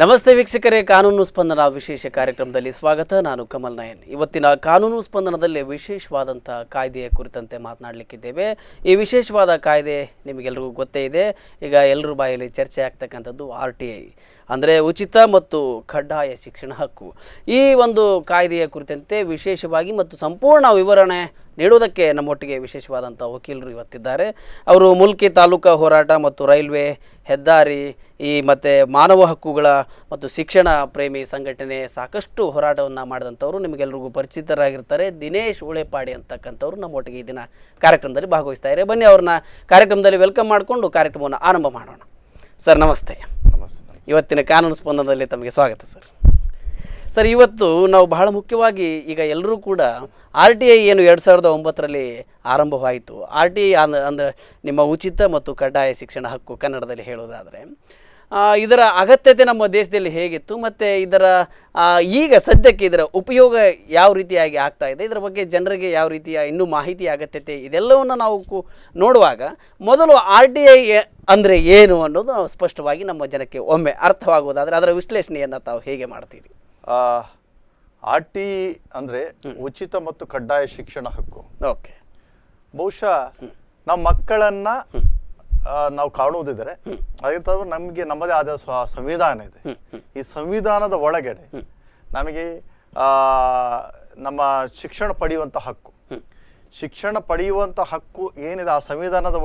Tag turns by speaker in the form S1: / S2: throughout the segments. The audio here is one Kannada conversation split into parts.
S1: ನಮಸ್ತೆ ವೀಕ್ಷಕರೇ, ಕಾನೂನು ಸ್ಪಂದನ ವಿಶೇಷ ಕಾರ್ಯಕ್ರಮದಲ್ಲಿ ಸ್ವಾಗತ. ನಾನು ಕಮಲ್ ನಯನ್. ಇವತ್ತಿನ ಕಾನೂನು ಸ್ಪಂದನದಲ್ಲಿ ವಿಶೇಷವಾದಂಥ ಕಾಯ್ದೆಯ ಕುರಿತಂತೆ ಮಾತನಾಡಲಿಕ್ಕಿದ್ದೇವೆ. ಈ ವಿಶೇಷವಾದ ಕಾಯ್ದೆ ನಿಮಗೆಲ್ಲರಿಗೂ ಗೊತ್ತೇ ಇದೆ. ಈಗ ಎಲ್ಲರ ಬಾಯಲ್ಲಿ ಚರ್ಚೆ ಆಗ್ತಕ್ಕಂಥದ್ದು RTI ಅಂದರೆ ಉಚಿತ ಮತ್ತು ಕಡ್ಡಾಯ ಶಿಕ್ಷಣ ಹಕ್ಕು. ಈ ಒಂದು ಕಾಯ್ದೆಯ ಕುರಿತಂತೆ ವಿಶೇಷವಾಗಿ ಮತ್ತು ಸಂಪೂರ್ಣ ವಿವರಣೆ ನೀಡುವುದಕ್ಕೆ ನಮ್ಮೊಟ್ಟಿಗೆ ವಿಶೇಷವಾದಂಥ ವಕೀಲರು ಇವತ್ತಿದ್ದಾರೆ. ಅವರು ಮುಲ್ಕಿ ತಾಲೂಕಾ ಹೋರಾಟ ಮತ್ತು ರೈಲ್ವೆ, ಹೆದ್ದಾರಿ, ಮತ್ತು ಮಾನವ ಹಕ್ಕುಗಳ ಮತ್ತು ಶಿಕ್ಷಣ ಪ್ರೇಮಿ ಸಂಘಟನೆ ಸಾಕಷ್ಟು ಹೋರಾಟವನ್ನು ಮಾಡಿದಂಥವ್ರು, ನಿಮಗೆಲ್ಲರಿಗೂ ಪರಿಚಿತರಾಗಿರ್ತಾರೆ. ದಿನೇಶ್ ಉಳೆಪಾಡಿ ಅಂತಕ್ಕಂಥವ್ರು ನಮ್ಮೊಟ್ಟಿಗೆ ಈ ದಿನ ಕಾರ್ಯಕ್ರಮದಲ್ಲಿ ಭಾಗವಹಿಸ್ತಾ ಇದ್ದಾರೆ. ಬನ್ನಿ ಅವ್ರನ್ನ ಕಾರ್ಯಕ್ರಮದಲ್ಲಿ ವೆಲ್ಕಮ್ ಮಾಡಿಕೊಂಡು ಕಾರ್ಯಕ್ರಮವನ್ನು ಆರಂಭ ಮಾಡೋಣ. ಸರ್ ನಮಸ್ತೆ.
S2: ನಮಸ್ತೆ.
S1: ಇವತ್ತಿನ ಕಾನೂನು ಸ್ಪಂದನದಲ್ಲಿ ತಮಗೆ ಸ್ವಾಗತ ಸರ್. ಇವತ್ತು ನಾವು ಬಹಳ ಮುಖ್ಯವಾಗಿ ಈಗ ಎಲ್ಲರೂ ಕೂಡ RTI ಏನು 2009ರಲ್ಲಿ ಆರಂಭವಾಯಿತು. RTI ಅಂದರೆ ನಿಮ್ಮ ಉಚಿತ ಮತ್ತು ಕಡ್ಡಾಯ ಶಿಕ್ಷಣ ಹಕ್ಕು ಕನ್ನಡದಲ್ಲಿ ಹೇಳೋದಾದರೆ, ಇದರ ಅಗತ್ಯತೆ ನಮ್ಮ ದೇಶದಲ್ಲಿ ಹೇಗಿತ್ತು ಮತ್ತು ಇದರ ಈಗ ಸದ್ಯಕ್ಕೆ ಇದರ ಉಪಯೋಗ ಯಾವ ರೀತಿಯಾಗಿ ಆಗ್ತಾ ಇದೆ, ಇದರ ಬಗ್ಗೆ ಜನರಿಗೆ ಯಾವ ರೀತಿಯ ಇನ್ನೂ ಮಾಹಿತಿ ಅಗತ್ಯತೆ ಇದೆಲ್ಲವನ್ನು ನಾವು ನೋಡುವಾಗ ಮೊದಲು RTI ಅಂದರೆ ಏನು ಅನ್ನೋದು ನಾವು ಸ್ಪಷ್ಟವಾಗಿ ನಮ್ಮ ಜನಕ್ಕೆ ಒಮ್ಮೆ ಅರ್ಥವಾಗುವುದಾದರೆ ಅದರ ವಿಶ್ಲೇಷಣೆಯನ್ನು ತಾವು ಹೇಗೆ ಮಾಡ್ತೀರಿ?
S2: RTI ಅಂದರೆ ಉಚಿತ ಮತ್ತು ಕಡ್ಡಾಯ ಶಿಕ್ಷಣ ಹಕ್ಕು.
S1: ಓಕೆ.
S2: ಬಹುಶಃ ನಮ್ಮ ಮಕ್ಕಳನ್ನ ನಾವು ಕಾಣುವುದಿದ್ರೆ ಅದಕ್ಕೆ ನಮಗೆ ನಮ್ಮದೇ ಆದ ಸಂವಿಧಾನ ಇದೆ. ಈ ಸಂವಿಧಾನದ ಒಳಗಡೆ ನಮಗೆ ನಮ್ಮ ಶಿಕ್ಷಣ ಪಡೆಯುವಂಥ ಹಕ್ಕು, ಶಿಕ್ಷಣ ಪಡೆಯುವಂಥ ಹಕ್ಕು ಏನಿದೆ ಆ ಸಂವಿಧಾನದ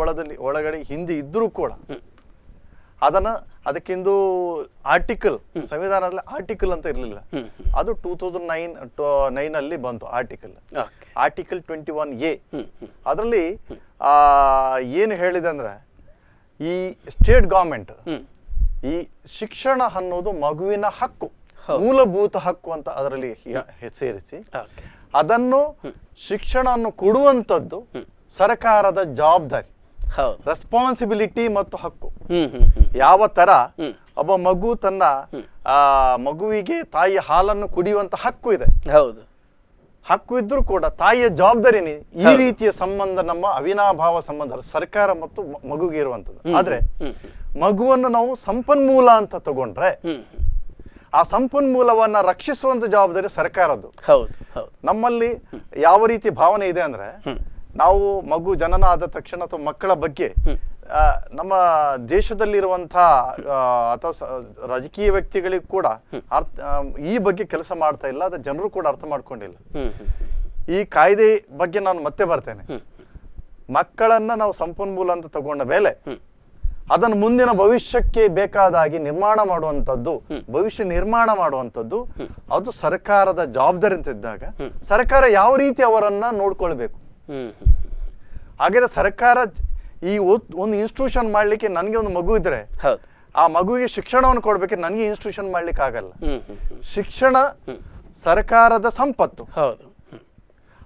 S2: ಒಳಗಡೆ ಹಿಂದೆ ಇದ್ದರೂ ಕೂಡ ಅದಕ್ಕಿಂದು ಆರ್ಟಿಕಲ್, ಸಂವಿಧಾನದಲ್ಲಿ ಆರ್ಟಿಕಲ್ ಅಂತ ಇರಲಿಲ್ಲ. ಅದು 2009 ಬಂತು ಆರ್ಟಿಕಲ್ 21A. ಅದರಲ್ಲಿ ಏನು ಹೇಳಿದೆ ಅಂದ್ರೆ, ಈ ಸ್ಟೇಟ್ ಗವರ್ಮೆಂಟ್ ಈ ಶಿಕ್ಷಣ ಅನ್ನೋದು ಮಗುವಿನ ಹಕ್ಕು, ಮೂಲಭೂತ ಹಕ್ಕು ಅಂತ ಅದರಲ್ಲಿ ಸೇರಿಸಿ ಅದನ್ನು ಶಿಕ್ಷಣವನ್ನು ಕೊಡುವಂಥದ್ದು ಸರ್ಕಾರದ ಜವಾಬ್ದಾರಿ, ರೆಸ್ಪಾನ್ಸಿಬಿಲಿಟಿ ಮತ್ತು ಹಕ್ಕು. ಯಾವ ತರ ಒಬ್ಬ ಮಗು ತನ್ನ ಮಗುವಿಗೆ ತಾಯಿಯ ಹಾಲನ್ನು ಕುಡಿಯುವಂತ ಹಕ್ಕು ಇದೆ, ಹೌದು, ಹಕ್ಕು ಇದ್ರೂ ಕೂಡ ತಾಯಿಯ ಜವಾಬ್ದಾರಿನೇ ಈ ರೀತಿಯ ಸಂಬಂಧ, ನಮ್ಮ ಅವಿನಾಭಾವ ಸಂಬಂಧ ಸರ್ಕಾರ ಮತ್ತು ಮಗುಗೆ ಇರುವಂತದ್ದು. ಆದ್ರೆ ಮಗುವನ್ನು ನಾವು ಸಂಪನ್ಮೂಲ ಅಂತ ತಗೊಂಡ್ರೆ ಆ ಸಂಪನ್ಮೂಲವನ್ನ ರಕ್ಷಿಸುವಂತ ಜವಾಬ್ದಾರಿ ಸರ್ಕಾರದ್ದು. ನಮ್ಮಲ್ಲಿ ಯಾವ ರೀತಿ ಭಾವನೆ ಇದೆ ಅಂದ್ರೆ, ನಾವು ಮಗು ಜನನ ಆದ ತಕ್ಷಣ ಅಥವಾ ಮಕ್ಕಳ ಬಗ್ಗೆ ನಮ್ಮ ದೇಶದಲ್ಲಿರುವಂತಹ ಅಥವಾ ರಾಜಕೀಯ ವ್ಯಕ್ತಿಗಳಿಗೂ ಕೂಡ ಈ ಬಗ್ಗೆ ಕೆಲಸ ಮಾಡ್ತಾ ಇಲ್ಲ, ಅದ ಜನರು ಕೂಡ ಅರ್ಥ ಮಾಡ್ಕೊಂಡಿಲ್ಲ. ಈ ಕಾಯ್ದೆ ಬಗ್ಗೆ ನಾನು ಮತ್ತೆ ಬರ್ತೇನೆ. ಮಕ್ಕಳನ್ನ ನಾವು ಸಂಪನ್ಮೂಲ ಅಂತ ತಗೊಂಡ ಮೇಲೆ ಅದನ್ನು ಮುಂದಿನ ಭವಿಷ್ಯಕ್ಕೆ ಬೇಕಾದಾಗಿ ನಿರ್ಮಾಣ ಮಾಡುವಂಥದ್ದು, ಭವಿಷ್ಯ ನಿರ್ಮಾಣ ಮಾಡುವಂಥದ್ದು ಅದು ಸರ್ಕಾರದ ಜವಾಬ್ದಾರಿ ಅಂತ ಇದ್ದಾಗ ಸರ್ಕಾರ ಯಾವ ರೀತಿ ಅವರನ್ನ ನೋಡ್ಕೊಳ್ಬೇಕು. ಹಾಗಾದ್ರೆ ಸರ್ಕಾರ ಈ ಒಂದು ಇನ್ಸ್ಟಿಟ್ಯೂಷನ್ ಮಾಡ್ಲಿಕ್ಕೆ, ನನಗೆ ಒಂದು ಮಗು ಇದ್ರೆ ಆ ಮಗುವಿಗೆ ಶಿಕ್ಷಣವನ್ನು ಕೊಡ್ಬೇಕು, ನನಗೆ ಇನ್ಸ್ಟಿಟ್ಯೂಷನ್ ಮಾಡ್ಲಿಕ್ಕೆ ಆಗಲ್ಲ. ಶಿಕ್ಷಣ ಸರ್ಕಾರದ ಸಂಪತ್ತು.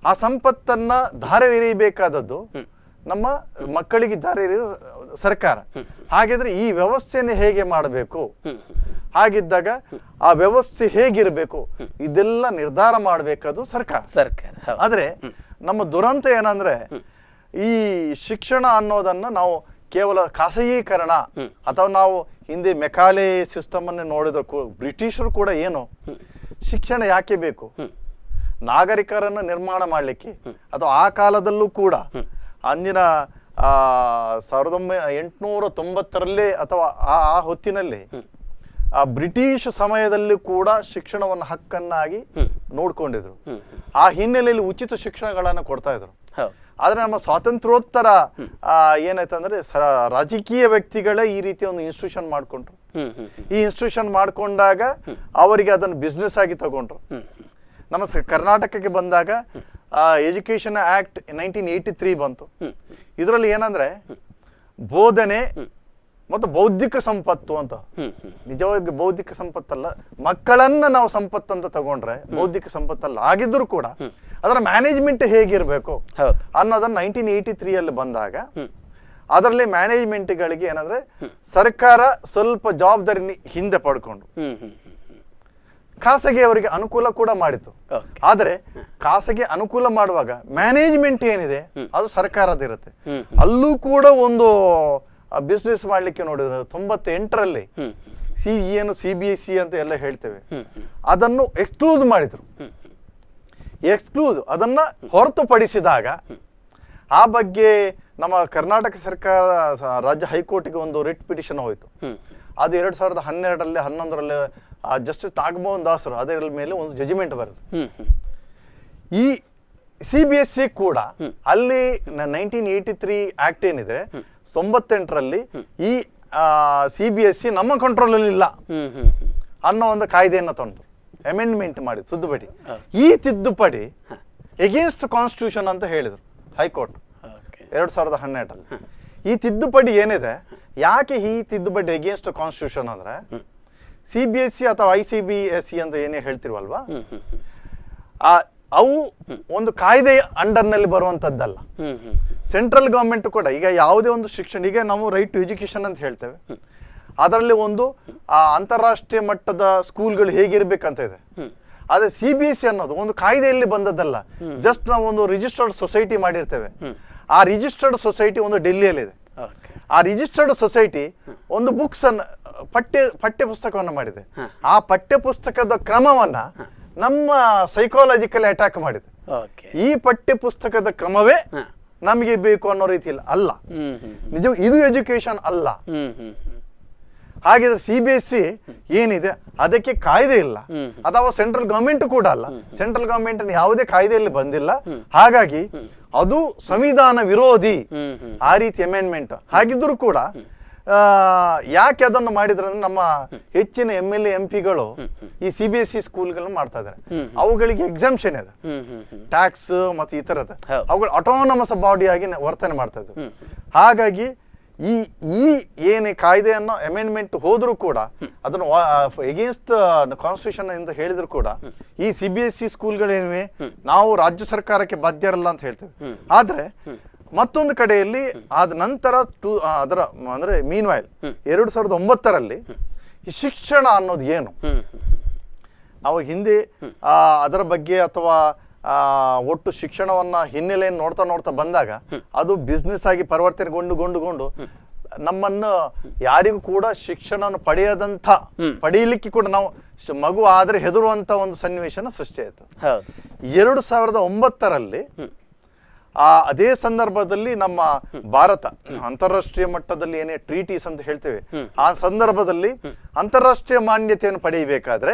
S2: ಆ ಸಂಪತ್ತನ್ನ ಧಾರೆ ಎರೆಯಬೇಕಾದದ್ದು ನಮ್ಮ ಮಕ್ಕಳಿಗೆ ಧಾರೆ ಎರೆಯುವ ಸರ್ಕಾರ. ಹಾಗಿದ್ರೆ ಈ ವ್ಯವಸ್ಥೆಯನ್ನು ಹೇಗೆ ಮಾಡಬೇಕು, ಹಾಗಿದ್ದಾಗ ಆ ವ್ಯವಸ್ಥೆ ಹೇಗಿರ್ಬೇಕು ಇದೆಲ್ಲ ನಿರ್ಧಾರ ಮಾಡಬೇಕಾದ್ದು ಸರ್ಕಾರ. ಆದ್ರೆ ನಮ್ಮ ದುರಂತ ಏನಂದ್ರೆ, ಈ ಶಿಕ್ಷಣ ಅನ್ನೋದನ್ನ ನಾವು ಕೇವಲ ಖಾಸಗೀಕರಣ ಅಥವಾ ನಾವು ಹಿಂದೆ ಮೆಕಾಲೆ ಸಿಸ್ಟಮ್ ಅನ್ನು ನೋಡಿದ ಬ್ರಿಟಿಷರು ಕೂಡ ಏನು ಶಿಕ್ಷಣ ಯಾಕೆ ಬೇಕು, ನಾಗರಿಕರನ್ನು ನಿರ್ಮಾಣ ಮಾಡಲಿಕ್ಕೆ, ಅಥವಾ ಆ ಕಾಲದಲ್ಲೂ ಕೂಡ ಅಂದಿನ 1890 ಅಥವಾ ಆ ಹೊತ್ತಿನಲ್ಲಿ ಆ ಬ್ರಿಟಿಷ್ ಸಮಯದಲ್ಲಿ ಕೂಡ ಶಿಕ್ಷಣವನ್ನು ಹಕ್ಕನ್ನಾಗಿ ನೋಡ್ಕೊಂಡಿದ್ರು. ಆ ಹಿನ್ನೆಲೆಯಲ್ಲಿ ಉಚಿತ ಶಿಕ್ಷಣಗಳನ್ನು ಕೊಡ್ತಾ ಇದ್ರು. ಆದ್ರೆ ನಮ್ಮ ಸ್ವಾತಂತ್ರ್ಯೋತ್ತರ ಏನಾಯ್ತಂದ್ರೆ, ರಾಜಕೀಯ ವ್ಯಕ್ತಿಗಳೇ ಈ ರೀತಿ ಒಂದು ಇನ್ಸ್ಟಿಟ್ಯೂಷನ್ ಮಾಡ್ಕೊಂಡ್ರು. ಈ ಇನ್ಸ್ಟಿಟ್ಯೂಷನ್ ಮಾಡ್ಕೊಂಡಾಗ ಅವರಿಗೆ ಅದನ್ನು ಬಿಸ್ನೆಸ್ ಆಗಿ ತಗೊಂಡ್ರು. ನಮ್ಮ ಕರ್ನಾಟಕಕ್ಕೆ ಬಂದಾಗ ಎಜುಕೇಶನ್ ಆಕ್ಟ್ 1983 ಬಂತು. ಇದರಲ್ಲಿ ಏನಂದ್ರೆ, ಬೋಧನೆ ಮತ್ತು ಬೌದ್ಧಿಕ ಸಂಪತ್ತು ಅಂತ, ನಿಜವಾಗಿ ಬೌದ್ಧಿಕ ಸಂಪತ್ತಲ್ಲ, ಮಕ್ಕಳನ್ನ ನಾವು ಸಂಪತ್ತಂತ ತಗೊಂಡ್ರೆ ಬೌದ್ಧಿಕ ಸಂಪತ್ತಲ್ಲ. ಆಗಿದ್ರು ಕೂಡ ಅದರ ಮ್ಯಾನೇಜ್ಮೆಂಟ್ ಹೇಗಿರ್ಬೇಕು ಅನ್ನೋದನ್ನ 1983 ಬಂದಾಗ ಅದರಲ್ಲಿ ಮ್ಯಾನೇಜ್ಮೆಂಟ್ಗಳಿಗೆ ಏನಂದ್ರೆ ಸರ್ಕಾರ ಸ್ವಲ್ಪ ಜವಾಬ್ದಾರಿ ಹಿಂದೆ ಪಡ್ಕೊಂಡು ಖಾಸಗಿ ಅವರಿಗೆ ಅನುಕೂಲ ಕೂಡ ಮಾಡಿತು. ಆದ್ರೆ ಖಾಸಗಿ ಅನುಕೂಲ ಮಾಡುವಾಗ ಮ್ಯಾನೇಜ್ಮೆಂಟ್ ಏನಿದೆ ಅದು ಸರ್ಕಾರದ ಇರುತ್ತೆ. ಅಲ್ಲೂ ಕೂಡ ಒಂದು ಬಿಸ್ನೆಸ್ ಮಾಡ್ಲಿಕ್ಕೆ ನೋಡಿದ್ರೆ 98ರಲ್ಲಿ ಏನು CBSE ಅಂತ ಎಲ್ಲ ಹೇಳ್ತೇವೆ ಅದನ್ನು ಎಕ್ಸ್ಕ್ಲೂಸ್ ಮಾಡಿದ್ರು. ಅದನ್ನ ಹೊರತುಪಡಿಸಿದಾಗ ಆ ಬಗ್ಗೆ ನಮ್ಮ ಕರ್ನಾಟಕ ಸರ್ಕಾರ ರಾಜ್ಯ ಹೈಕೋರ್ಟ್ಗೆ ಒಂದು ರಿಟ್ ಪಿಟಿಷನ್ ಹೋಯಿತು. ಅದು 2012ರಲ್ಲಿ 11ರಲ್ಲಿ ಜಸ್ಟಿಸ್ ನಾಗಮೋಹನ್ ದಾಸರು ಅದರ ಮೇಲೆ ಒಂದು ಜಜ್ಮೆಂಟ್ ಬರೆದು ಈ CBSE ಕೂಡ ಅಲ್ಲಿ 1983 ಆಕ್ಟ್ ಏನಿದೆ 98ರಲ್ಲಿ ಈ CBSE ನಮ್ಮ ಕಂಟ್ರೋಲಲ್ಲಿ ಇಲ್ಲ ಅನ್ನೋ ಒಂದು ಕಾಯ್ದೆಯನ್ನು ತಂದು ಅಮೆಂಡ್ಮೆಂಟ್ ಮಾಡಿ ತಿದ್ದುಪಡಿ. ಈ ತಿದ್ದುಪಡಿ ಎಗೇನ್ಸ್ಟ್ ಕಾನ್ಸ್ಟಿಟ್ಯೂಷನ್ ಅಂತ ಹೇಳಿದರು ಹೈಕೋರ್ಟ್ 2012ರಲ್ಲಿ. ಈ ತಿದ್ದುಪಡಿ ಏನಿದೆ, ಯಾಕೆ ಈ ತಿದ್ದುಪಡಿ ಎಗೇನ್ಸ್ಟ್ ಕಾನ್ಸ್ಟಿಟ್ಯೂಷನ್ ಅಂದ್ರೆ CBSE ಅಥವಾ ICBSE ಅಂತ ಏನೇ ಹೇಳ್ತಿರ್ವಲ್ವಾ, ಅವು ಒಂದು ಕಾಯ್ದೆಯ ಅಂಡರ್ನಲ್ಲಿ ಬರುವಂತದ್ದಲ್ಲ. ಸೆಂಟ್ರಲ್ ಗವರ್ಮೆಂಟ್ ಕೂಡ ಈಗ ಯಾವುದೇ ಒಂದು ಶಿಕ್ಷಣ, ಈಗ ನಾವು ರೈಟ್ ಟು ಎಜುಕೇಶನ್ ಅಂತ ಹೇಳ್ತೇವೆ, ಅದರಲ್ಲಿ ಒಂದು ಅಂತಾರಾಷ್ಟ್ರೀಯ ಮಟ್ಟದ ಸ್ಕೂಲ್ಗಳು ಹೇಗಿರ್ಬೇಕಂತ ಇದೆ. ಆದ್ರೆ CBSE ಅನ್ನೋದು ಒಂದು ಕಾಯ್ದೆಯಲ್ಲಿ ಬಂದದ್ದಲ್ಲ, ಜಸ್ಟ್ ನಾವು ಒಂದು ರಿಜಿಸ್ಟರ್ಡ್ ಸೊಸೈಟಿ ಮಾಡಿರ್ತೇವೆ. ಆ ರಿಜಿಸ್ಟರ್ಡ್ ಸೊಸೈಟಿ ಒಂದು ಡೆಲ್ಲಿಯಲ್ಲಿದೆ. ಆ ರಿಜಿಸ್ಟರ್ಡ್ ಸೊಸೈಟಿ ಒಂದು ಬುಕ್ಸ್ ಅನ್ನ ಪಠ್ಯ ಪುಸ್ತಕವನ್ನು ಮಾಡಿದೆ. ಆ ಪಠ್ಯ ಪುಸ್ತಕದ ಕ್ರಮವನ್ನ ನಮ್ಮ ಸೈಕಾಲಜಿಕಲ್ ಅಟ್ಯಾಕ್ ಮಾಡಿದೆ. ಈ ಪಠ್ಯ ಪುಸ್ತಕದ ಕ್ರಮವೇ ನಮಗೆ ಬೇಕು ಅನ್ನೋ ರೀತಿಯಲ್ಲಿ ಅಲ್ಲ, ನಿಜ ಇದು ಎಜುಕೇಶನ್ ಅಲ್ಲ. ಹಾಗಿದ್ರೆ CBSE ಏನಿದೆ ಅದಕ್ಕೆ ಕಾಯ್ದೆ ಇಲ್ಲ, ಅಥವಾ ಸೆಂಟ್ರಲ್ ಗವರ್ಮೆಂಟ್ ಕೂಡ ಅಲ್ಲ, ಸೆಂಟ್ರಲ್ ಗವರ್ಮೆಂಟ್ ಯಾವುದೇ ಕಾಯ್ದೆಯಲ್ಲಿ ಬಂದಿಲ್ಲ. ಹಾಗಾಗಿ ಅದು ಸಂವಿಧಾನ ವಿರೋಧಿ ಆ ರೀತಿ ಅಮೆಂಡ್ಮೆಂಟ್. ಹಾಗಿದ್ರು ಕೂಡ ಯಾಕೆ ಅದನ್ನು ಮಾಡಿದ್ರೆ ಅಂದ್ರೆ ನಮ್ಮ ಹೆಚ್ಚಿನ MLA MP ಗಳು ಈ CBSE ಸ್ಕೂಲ್ಗಳನ್ನ ಮಾಡ್ತಾ ಇದ್ದಾರೆ. ಅವುಗಳಿಗೆ ಎಕ್ಸಾಮ್ಷನ್ ಇದೆ, ಟ್ಯಾಕ್ಸ್ ಮತ್ತು ಈ ತರದ ಅವುಗಳು ಆಟೋನಮಸ್ ಬಾಡಿ ಆಗಿ ವರ್ತನೆ ಮಾಡ್ತಾ ಇದ್ರು. ಹಾಗಾಗಿ ಈ ಏನೇ ಕಾಯ್ದೆಯನ್ನು ಅಮೆಂಡ್ಮೆಂಟ್ ಹೋದ್ರೂ ಕೂಡ ಅದನ್ನು ಎಗೇನ್ಸ್ಟ್ ಕಾನ್ಸ್ಟಿಟ್ಯೂಷನ್ ಅಂತ ಹೇಳಿದ್ರು ಕೂಡ ಈ CBSE ಸ್ಕೂಲ್ಗಳೇನಿವೆ ನಾವು ರಾಜ್ಯ ಸರ್ಕಾರಕ್ಕೆ ಬಾಧ್ಯರಲ್ಲ ಅಂತ ಹೇಳ್ತೇವೆ. ಆದ್ರೆ ಮತ್ತೊಂದು ಕಡೆಯಲ್ಲಿ ಆದ ನಂತರ ಅದರ ಅಂದ್ರೆ ಮೀನ್ ವೈಲ್ 2009ರಲ್ಲಿ ಈ ಶಿಕ್ಷಣ ಅನ್ನೋದು ಏನು, ನಾವು ಹಿಂದೆ ಅದರ ಬಗ್ಗೆ ಅಥವಾ ಒಟ್ಟು ಶಿಕ್ಷಣವನ್ನ ಹಿನ್ನೆಲೆಯನ್ನು ನೋಡ್ತಾ ಬಂದಾಗ ಅದು ಬಿಸ್ನೆಸ್ ಆಗಿ ಪರಿವರ್ತನೆಗೊಂಡು ನಮ್ಮನ್ನು ಯಾರಿಗೂ ಕೂಡ ಶಿಕ್ಷಣವನ್ನು ಪಡೆಯಲಿಕ್ಕೆ ಕೂಡ ನಾವು ಮಗು ಆದ್ರೆ ಹೆದರುವಂತ ಒಂದು ಸನ್ನಿವೇಶನ ಸೃಷ್ಟಿ ಆಯ್ತು. 2009ರಲ್ಲಿ ಅದೇ ಸಂದರ್ಭದಲ್ಲಿ ನಮ್ಮ ಭಾರತ ಅಂತಾರಾಷ್ಟ್ರೀಯ ಮಟ್ಟದಲ್ಲಿ ಏನೇ ಟ್ರೀಟೀಸ್ ಅಂತ ಹೇಳ್ತೇವೆ, ಆ ಸಂದರ್ಭದಲ್ಲಿ ಅಂತಾರಾಷ್ಟ್ರೀಯ ಮಾನ್ಯತೆಯನ್ನು ಪಡೆಯಬೇಕಾದ್ರೆ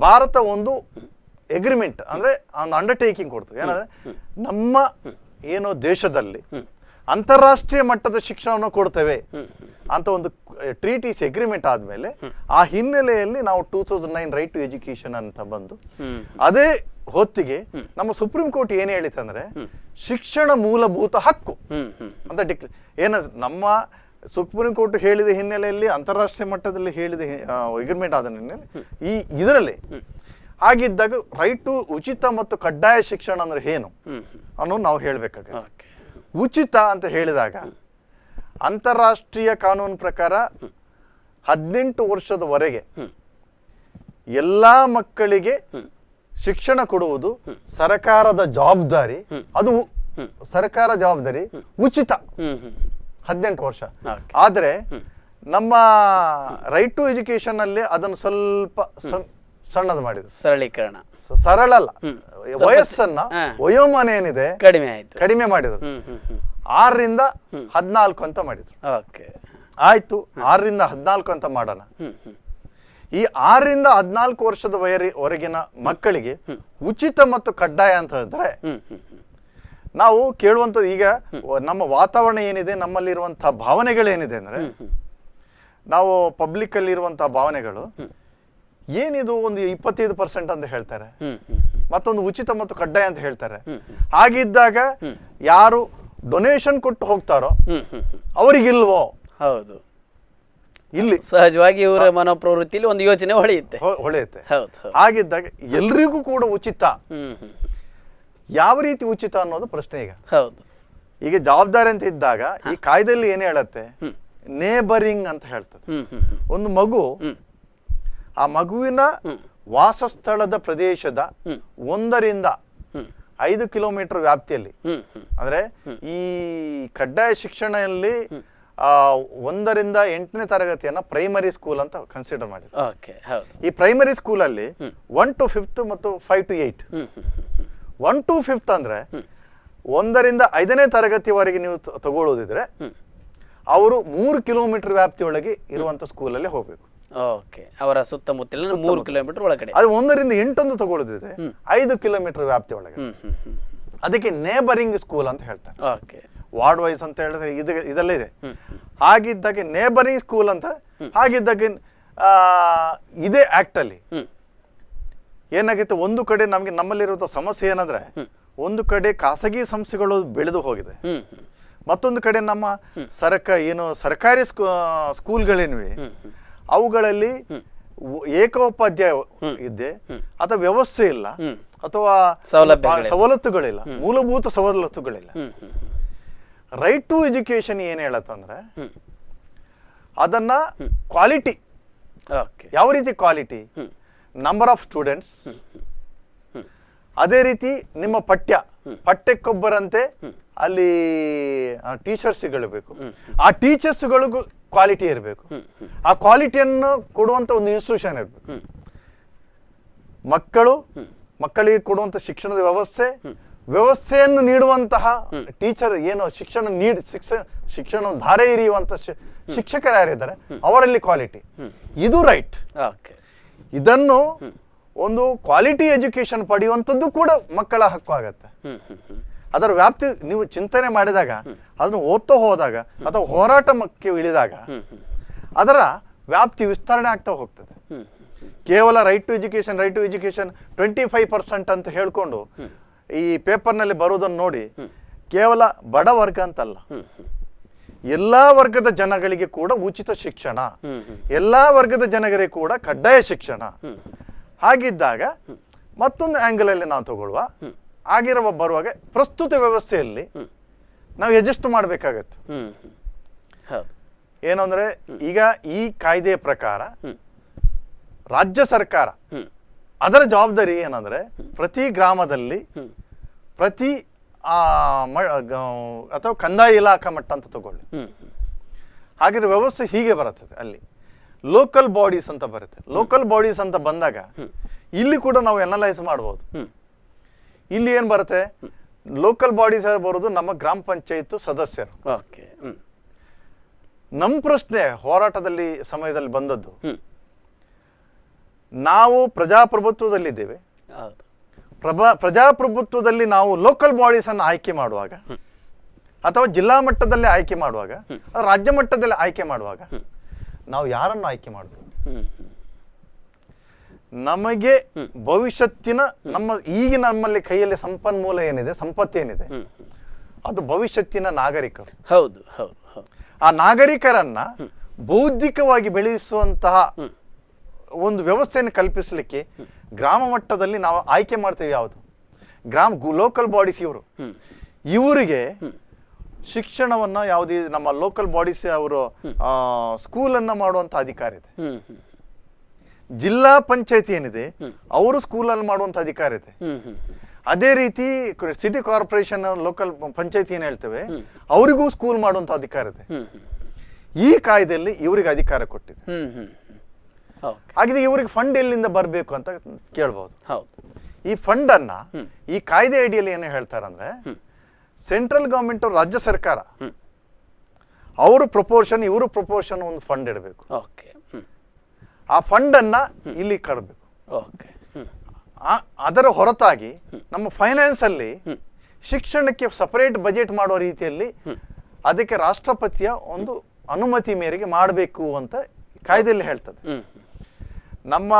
S2: ಭಾರತ ಒಂದು ಎಗ್ರಿಮೆಂಟ್ ಅಂದ್ರೆ ಒಂದು ಅಂಡರ್ಟೇಕಿಂಗ್ ಕೊಡ್ತು. ಏನಂದ್ರೆ ನಮ್ಮ ಏನೋ ದೇಶದಲ್ಲಿ ಅಂತಾರಾಷ್ಟ್ರೀಯ ಮಟ್ಟದ ಶಿಕ್ಷಣವನ್ನು ಕೊಡ್ತೇವೆ ಅಂತ ಒಂದು ಟ್ರೀಟೀಸ್ ಎಗ್ರಿಮೆಂಟ್ ಆದ್ಮೇಲೆ ಆ ಹಿನ್ನೆಲೆಯಲ್ಲಿ ನಾವು 2009 ರೈಟ್ ಟು ಎಜುಕೇಶನ್ ಅಂತ ಬಂದು ಅದೇ ಹೊತ್ತಿಗೆ ನಮ್ಮ ಸುಪ್ರೀಂ ಕೋರ್ಟ್ ಏನ್ ಹೇಳಿತಂದ್ರೆ ಶಿಕ್ಷಣ ಮೂಲಭೂತ ಹಕ್ಕು ಅಂತ ಏನ ನಮ್ಮ ಸುಪ್ರೀಂ ಕೋರ್ಟ್ ಹೇಳಿದ ಹಿನ್ನೆಲೆಯಲ್ಲಿ ಅಂತಾರಾಷ್ಟ್ರೀಯ ಮಟ್ಟದಲ್ಲಿ ಹೇಳಿದ ಎಗ್ರಿಮೆಂಟ್ ಆದ ಹಿನ್ನೆಲೆ ಇದರಲ್ಲಿ ಆಗಿದ್ದಾಗ ರೈಟ್ ಟು ಉಚಿತ ಮತ್ತು ಕಡ್ಡಾಯ ಶಿಕ್ಷಣ ಅಂದ್ರೆ ಏನು ಅನ್ನೋದು ನಾವು ಹೇಳ್ಬೇಕಾಗುತ್ತೆ. ಉಚಿತ ಅಂತ ಹೇಳಿದಾಗ ಅಂತಾರಾಷ್ಟ್ರೀಯ ಕಾನೂನು ಪ್ರಕಾರ 18 ವರ್ಷದವರೆಗೆ ಎಲ್ಲಾ ಮಕ್ಕಳಿಗೆ ಶಿಕ್ಷಣ ಕೊಡುವುದು ಸರ್ಕಾರದ ಜವಾಬ್ದಾರಿ. ಅದು ಸರ್ಕಾರ ಜವಾಬ್ದಾರಿ ಉಚಿತ 18 ವರ್ಷ. ಆದ್ರೆ ನಮ್ಮ ರೈಟ್ ಟು ಎಜುಕೇಶನ್ ಅಲ್ಲಿ ಅದನ್ನು ಸ್ವಲ್ಪ ಸಣ್ಣದು ಮಾಡಿದ್ರು,
S1: ಸರಳೀಕರಣ
S2: ಸರಳ ಅಲ್ಲ, ವಯಸ್ಸನ್ನ ವಯೋಮಾನ ಏನಿದೆ ಕಡಿಮೆ ಮಾಡಿದ್ರು. 6ರಿಂದ 14 ಅಂತ ಮಾಡಿದ್ರು. ಆಯ್ತು, 6ರಿಂದ 14 ಅಂತ ಮಾಡೋಣ. ಈ 6ರಿಂದ 14 ವರ್ಷದ ವರೆಗಿನ ಮಕ್ಕಳಿಗೆ ಉಚಿತ ಮತ್ತು ಕಡ್ಡಾಯ ಅಂತ ಹೇಳಿದ್ರೆ ನಾವು ಕೇಳುವಂಥದ್ದು ಈಗ ನಮ್ಮ ವಾತಾವರಣ ಏನಿದೆ, ನಮ್ಮಲ್ಲಿರುವಂತಹ ಭಾವನೆಗಳೇನಿದೆ ಅಂದ್ರೆ ನಾವು ಪಬ್ಲಿಕ್ ಅಲ್ಲಿ ಇರುವಂತಹ ಭಾವನೆಗಳು ಏನಿದು ಒಂದು 25% ಅಂತ ಹೇಳ್ತಾರೆ, ಮತ್ತೊಂದು ಉಚಿತ ಮತ್ತು ಕಡ್ಡಾಯ ಅಂತ ಹೇಳ್ತಾರೆ. ಹಾಗಿದ್ದಾಗ ಯಾರು ಡೊನೇಷನ್ ಕೊಟ್ಟು ಹೋಗ್ತಾರೋ ಅವರಿಗಿಲ್ವೋ?
S1: ಹೌದು,
S2: ಇಲ್ಲಿ
S1: ಸಹಜವಾಗಿ ಇವರ ಮನೋಪ್ರವೃತ್ತಿಯಲ್ಲಿ ಒಂದು ಯೋಚನೆ ಹೊಳೆಯುತ್ತೆ.
S2: ಹಾಗಿದ್ದಾಗ ಎಲ್ರಿಗೂ ಕೂಡ ಉಚಿತ, ಯಾವ ರೀತಿ ಉಚಿತ ಅನ್ನೋದು ಪ್ರಶ್ನೆ. ಈಗ ಜವಾಬ್ದಾರಿ ಅಂತ ಇದ್ದಾಗ ಈ ಕಾಯ್ದೆಯಲ್ಲಿ ಏನ್ ಹೇಳತ್ತೆ, ನೇಬರಿಂಗ್ ಅಂತ ಹೇಳ್ತದೆ. ಒಂದು ಮಗು ಆ ಮಗುವಿನ ವಾಸಸ್ಥಳದ ಪ್ರದೇಶದ 1ರಿಂದ 5 ಕಿಲೋಮೀಟರ್ ವ್ಯಾಪ್ತಿಯಲ್ಲಿ, ಅಂದ್ರೆ ಈ ಕಡ್ಡಾಯ ಶಿಕ್ಷಣದಲ್ಲಿ 1ರಿಂದ 8ನೇ ತರಗತಿಯನ್ನ ಪ್ರೈಮರಿ ಸ್ಕೂಲ್ ಅಂತ ಕನ್ಸಿಡರ್ ಮಾಡಿದ್ರು.
S1: ಓಕೆ, ಹೌದು.
S2: ಈ ಪ್ರೈಮರಿ ಸ್ಕೂಲಲ್ಲಿ 1 to 5th ಮತ್ತು 5 to 8. 1 to 5th ಅಂದ್ರೆ 1ರಿಂದ 5ನೇ ತರಗತಿವರೆಗೆ ನೀವು ತಗೊಳ್ಳೋದಿದ್ರೆ ಅವರು 3 ಕಿಲೋಮೀಟರ್ ವ್ಯಾಪ್ತಿಯೊಳಗೆ ಇರುವಂತ ಸ್ಕೂಲಲ್ಲಿ ಹೋಗ್ಬೇಕು.
S1: ಓಕೆ, ಅವರ ಸುತ್ತಮುತ್ತಲಿನ 3 ಕಿಲೋಮೀಟರ್ ಒಳಗಡೆ.
S2: ಅದು 1ರಿಂದ 8 ತಗೊಳ್ಳೋದಿದ್ರೆ 5 ಕಿಲೋಮೀಟರ್ ವ್ಯಾಪ್ತಿಯೊಳಗೆ. ಅದಕ್ಕೆ ನೇಬರಿಂಗ್ ಸ್ಕೂಲ್ ಅಂತ ಹೇಳ್ತಾರೆ.
S1: ಓಕೆ,
S2: ವಾರ್ಡ್ ವೈಸ್ ಅಂತ ಹೇಳಿದ್ರೆ ಇದೆಲ್ಲ ಇದೆ. ಹಾಗಿದ್ದಾಗೆ ನೇಬರಿಂಗ್ ಸ್ಕೂಲ್ ಅಂತ, ಹಾಗಿದ್ದಾಗೆ ಇದೇ ಆಕ್ಟ್ ಅಲ್ಲಿ ಏನಾಗಿತ್ತು, ಒಂದು ಕಡೆ ನಮ್ಮಲ್ಲಿರುವ ಸಮಸ್ಯೆ ಏನಂದ್ರೆ, ಒಂದು ಕಡೆ ಖಾಸಗಿ ಸಂಸ್ಥೆಗಳು ಬೆಳೆದು ಹೋಗಿದೆ, ಮತ್ತೊಂದು ಕಡೆ ನಮ್ಮ ಸರ್ಕಾರಿ ಸ್ಕೂಲ್ಗಳೇನಿವೆ ಅವುಗಳಲ್ಲಿ ಏಕೋಪಾಧ್ಯಾಯ ಇದ್ದೆ ಅಥವಾ ವ್ಯವಸ್ಥೆ ಇಲ್ಲ, ಅಥವಾ ಸವಲತ್ತುಗಳಿಲ್ಲ, ಮೂಲಭೂತ ಸವಲತ್ತುಗಳಿಲ್ಲ. ರೈಟ್ ಟು ಎಜುಕೇಶನ್ ಏನ್ ಹೇಳತ್ತಂದ್ರೆ ಅದನ್ನ ಕ್ವಾಲಿಟಿ, ಯಾವ ರೀತಿ ಕ್ವಾಲಿಟಿ, ನಂಬರ್ ಆಫ್ ಸ್ಟೂಡೆಂಟ್ಸ್, ಅದೇ ರೀತಿ ನಿಮ್ಮ ಪಠ್ಯಕ್ಕೊಬ್ಬರಂತೆ ಅಲ್ಲಿ ಟೀಚರ್ಸ್ಗಳು ಬೇಕು, ಆ ಟೀಚರ್ಸ್ಗಳಿಗೂ ಕ್ವಾಲಿಟಿ ಇರಬೇಕು, ಆ ಕ್ವಾಲಿಟಿಯನ್ನು ಕೊಡುವಂತ ಒಂದು ಇನ್ಸ್ಟಿಟ್ಯೂಷನ್ ಇರಬೇಕು. ಮಕ್ಕಳಿಗೆ ಕೊಡುವಂತ ಶಿಕ್ಷಣದ ವ್ಯವಸ್ಥೆಯನ್ನು ನೀಡುವಂತಹ ಟೀಚರ್ ಏನು ಶಿಕ್ಷಣ ಧಾರೆ ಎರೆಯುವಂತ ಶಿಕ್ಷಕರು ಯಾರಿದ್ದಾರೆ ಅವರಲ್ಲಿ ಕ್ವಾಲಿಟಿ, ಇದು ರೈಟ್. ಇದನ್ನು ಒಂದು ಕ್ವಾಲಿಟಿ ಎಜುಕೇಶನ್ ಪಡೆಯುವಂಥದ್ದು ಕೂಡ ಮಕ್ಕಳ ಹಕ್ಕು ಆಗತ್ತೆ. ಅದರ ವ್ಯಾಪ್ತಿ ನೀವು ಚಿಂತನೆ ಮಾಡಿದಾಗ, ಅದನ್ನು ಓದ್ತಾ ಹೋದಾಗ ಅಥವಾ ಹೋರಾಟಕ್ಕೆ ಇಳಿದಾಗ ಅದರ ವ್ಯಾಪ್ತಿ ವಿಸ್ತರಣೆ ಆಗ್ತಾ ಹೋಗ್ತದೆ. ಕೇವಲ ರೈಟ್ ಟು ಎಜುಕೇಶನ್ 25% ಅಂತ ಹೇಳ್ಕೊಂಡು ಈ ಪೇಪರ್ನಲ್ಲಿ ಬರುವುದನ್ನು ನೋಡಿ ಕೇವಲ ಬಡ ವರ್ಗ ಅಂತಲ್ಲ, ಎಲ್ಲಾ ವರ್ಗದ ಜನಗಳಿಗೆ ಕೂಡ ಉಚಿತ ಶಿಕ್ಷಣ, ಎಲ್ಲಾ ವರ್ಗದ ಜನರಿಗೆ ಕೂಡ ಕಡ್ಡಾಯ ಶಿಕ್ಷಣ. ಹಾಗಿದ್ದಾಗ ಮತ್ತೊಂದು ಆಂಗಲ್ ಅಲ್ಲಿ ನಾವು ತಗೊಳ್ಳುವ ಬರುವಾಗ ಪ್ರಸ್ತುತ ವ್ಯವಸ್ಥೆಯಲ್ಲಿ ನಾವು ಅಡ್ಜಸ್ಟ್ ಮಾಡಬೇಕಾಗತ್ತೆ. ಏನಂದ್ರೆ ಈಗ ಈ ಕಾಯ್ದೆಯ ಪ್ರಕಾರ ರಾಜ್ಯ ಸರ್ಕಾರ ಅದರ ಜವಾಬ್ದಾರಿ ಏನಂದ್ರೆ ಪ್ರತಿ ಗ್ರಾಮದಲ್ಲಿ ಪ್ರತಿ ಅಥವಾ ಕಂದಾಯ ಇಲಾಖಾ ಮಟ್ಟ ಅಂತ ತಗೊಳ್ಳಿ, ಹಾಗಿದ್ರೆ ವ್ಯವಸ್ಥೆ ಹೀಗೆ ಬರುತ್ತದೆ. ಅಲ್ಲಿ ಲೋಕಲ್ ಬಾಡೀಸ್ ಅಂತ ಬರುತ್ತೆ. ಲೋಕಲ್ ಬಾಡೀಸ್ ಅಂತ ಬಂದಾಗ ಇಲ್ಲಿ ಕೂಡ ನಾವು ಅನಲೈಸ್ ಮಾಡಬಹುದು. ಇಲ್ಲಿ ಏನ್ ಬರುತ್ತೆ, ಲೋಕಲ್ ಬಾಡೀಸ್ ಬರೋದು ನಮ್ಮ ಗ್ರಾಮ ಪಂಚಾಯತ್ ಸದಸ್ಯರು. ನಮ್ಮ ಪ್ರಶ್ನೆ ಹೋರಾಟದಲ್ಲಿ ಸಮಯದಲ್ಲಿ ಬಂದದ್ದು, ನಾವು ಪ್ರಜಾಪ್ರಭುತ್ವದಲ್ಲಿದ್ದೇವೆ, ಪ್ರಜಾಪ್ರಭುತ್ವದಲ್ಲಿ ನಾವು ಲೋಕಲ್ ಬಾಡೀಸ್ ಅನ್ನು ಆಯ್ಕೆ ಮಾಡುವಾಗ ಅಥವಾ ಜಿಲ್ಲಾ ಮಟ್ಟದಲ್ಲಿ ಆಯ್ಕೆ ಮಾಡುವಾಗ, ರಾಜ್ಯ ಮಟ್ಟದಲ್ಲಿ ಆಯ್ಕೆ ಮಾಡುವಾಗ ನಾವು ಯಾರನ್ನು ಆಯ್ಕೆ ಮಾಡಬೇಕು? ನಮಗೆ ಭವಿಷ್ಯತ್ತಿನ ನಮ್ಮಲ್ಲಿ ಕೈಯಲ್ಲಿ ಸಂಪನ್ಮೂಲ ಏನಿದೆ, ಸಂಪತ್ತೇನಿದೆ, ಅದು ಭವಿಷ್ಯತ್ತಿನ ನಾಗರಿಕರು.
S1: ಹೌದು.
S2: ಆ ನಾಗರಿಕರನ್ನ ಬೌದ್ಧಿಕವಾಗಿ ಬೆಳೆಸುವಂತಹ ಒಂದು ವ್ಯವಸ್ಥೆಯನ್ನು ಕಲ್ಪಿಸಲಿಕ್ಕೆ ಗ್ರಾಮ ಮಟ್ಟದಲ್ಲಿ ನಾವು ಆಯ್ಕೆ ಮಾಡ್ತೇವೆ. ಯಾವುದು ಲೋಕಲ್ ಬಾಡೀಸ್ ಇವರಿಗೆ ಶಿಕ್ಷಣವನ್ನ ಯಾವುದೇ ನಮ್ಮ ಲೋಕಲ್ ಬಾಡೀಸ್ ಅವರು ಸ್ಕೂಲನ್ನ ಮಾಡುವಂತ ಅಧಿಕಾರ ಇದೆ. ಜಿಲ್ಲಾ ಪಂಚಾಯತಿ ಏನಿದೆ ಅವರು ಸ್ಕೂಲಲ್ಲಿ ಮಾಡುವಂತ ಅಧಿಕಾರ ಇದೆ. ಅದೇ ರೀತಿ ಸಿಟಿ ಕಾರ್ಪೊರೇಷನ್ ಲೋಕಲ್ ಪಂಚಾಯತಿ ಏನ್ ಹೇಳ್ತೇವೆ ಅವರಿಗೂ ಸ್ಕೂಲ್ ಮಾಡುವಂತ ಅಧಿಕಾರ ಇದೆ. ಈ ಕಾಯ್ದೆಯಲ್ಲಿ ಇವರಿಗೆ ಅಧಿಕಾರ ಕೊಟ್ಟಿದೆ. ಹಾಗಿದೆ ಇವರಿಗೆ ಫಂಡ್ ಎಲ್ಲಿಂದ ಬರಬೇಕು ಅಂತ ಕೇಳಬಹುದು. ಈ ಫಂಡ್ ಅನ್ನ ಈ ಕಾಯ್ದೆ ಅಡಿಯಲ್ಲಿ ಏನು ಹೇಳ್ತಾರಂದ್ರೆ, ಸೆಂಟ್ರಲ್ ಗವರ್ಮೆಂಟ್ ರಾಜ್ಯ ಸರ್ಕಾರ ಅವರು ಪ್ರಪೋರ್ಷನ್ ಇವರು ಪ್ರಪೋರ್ಷನ್ ಒಂದು ಫಂಡ್ ಇಡಬೇಕು. ಆ ಫಂಡ್ ಅನ್ನ ಇಲ್ಲಿ ಕರಬೇಕು. ಅದರ ಹೊರತಾಗಿ ನಮ್ಮ ಫೈನಾನ್ಸ್ ಅಲ್ಲಿ ಶಿಕ್ಷಣಕ್ಕೆ ಸಪರೇಟ್ ಬಜೆಟ್ ಮಾಡುವ ರೀತಿಯಲ್ಲಿ ಅದಕ್ಕೆ ರಾಷ್ಟ್ರಪತಿಯ ಒಂದು ಅನುಮತಿ ಮೇರೆಗೆ ಮಾಡಬೇಕು ಅಂತ ಕಾಯ್ದೆಯಲ್ಲಿ ಹೇಳ್ತದೆ. ನಮ್ಮ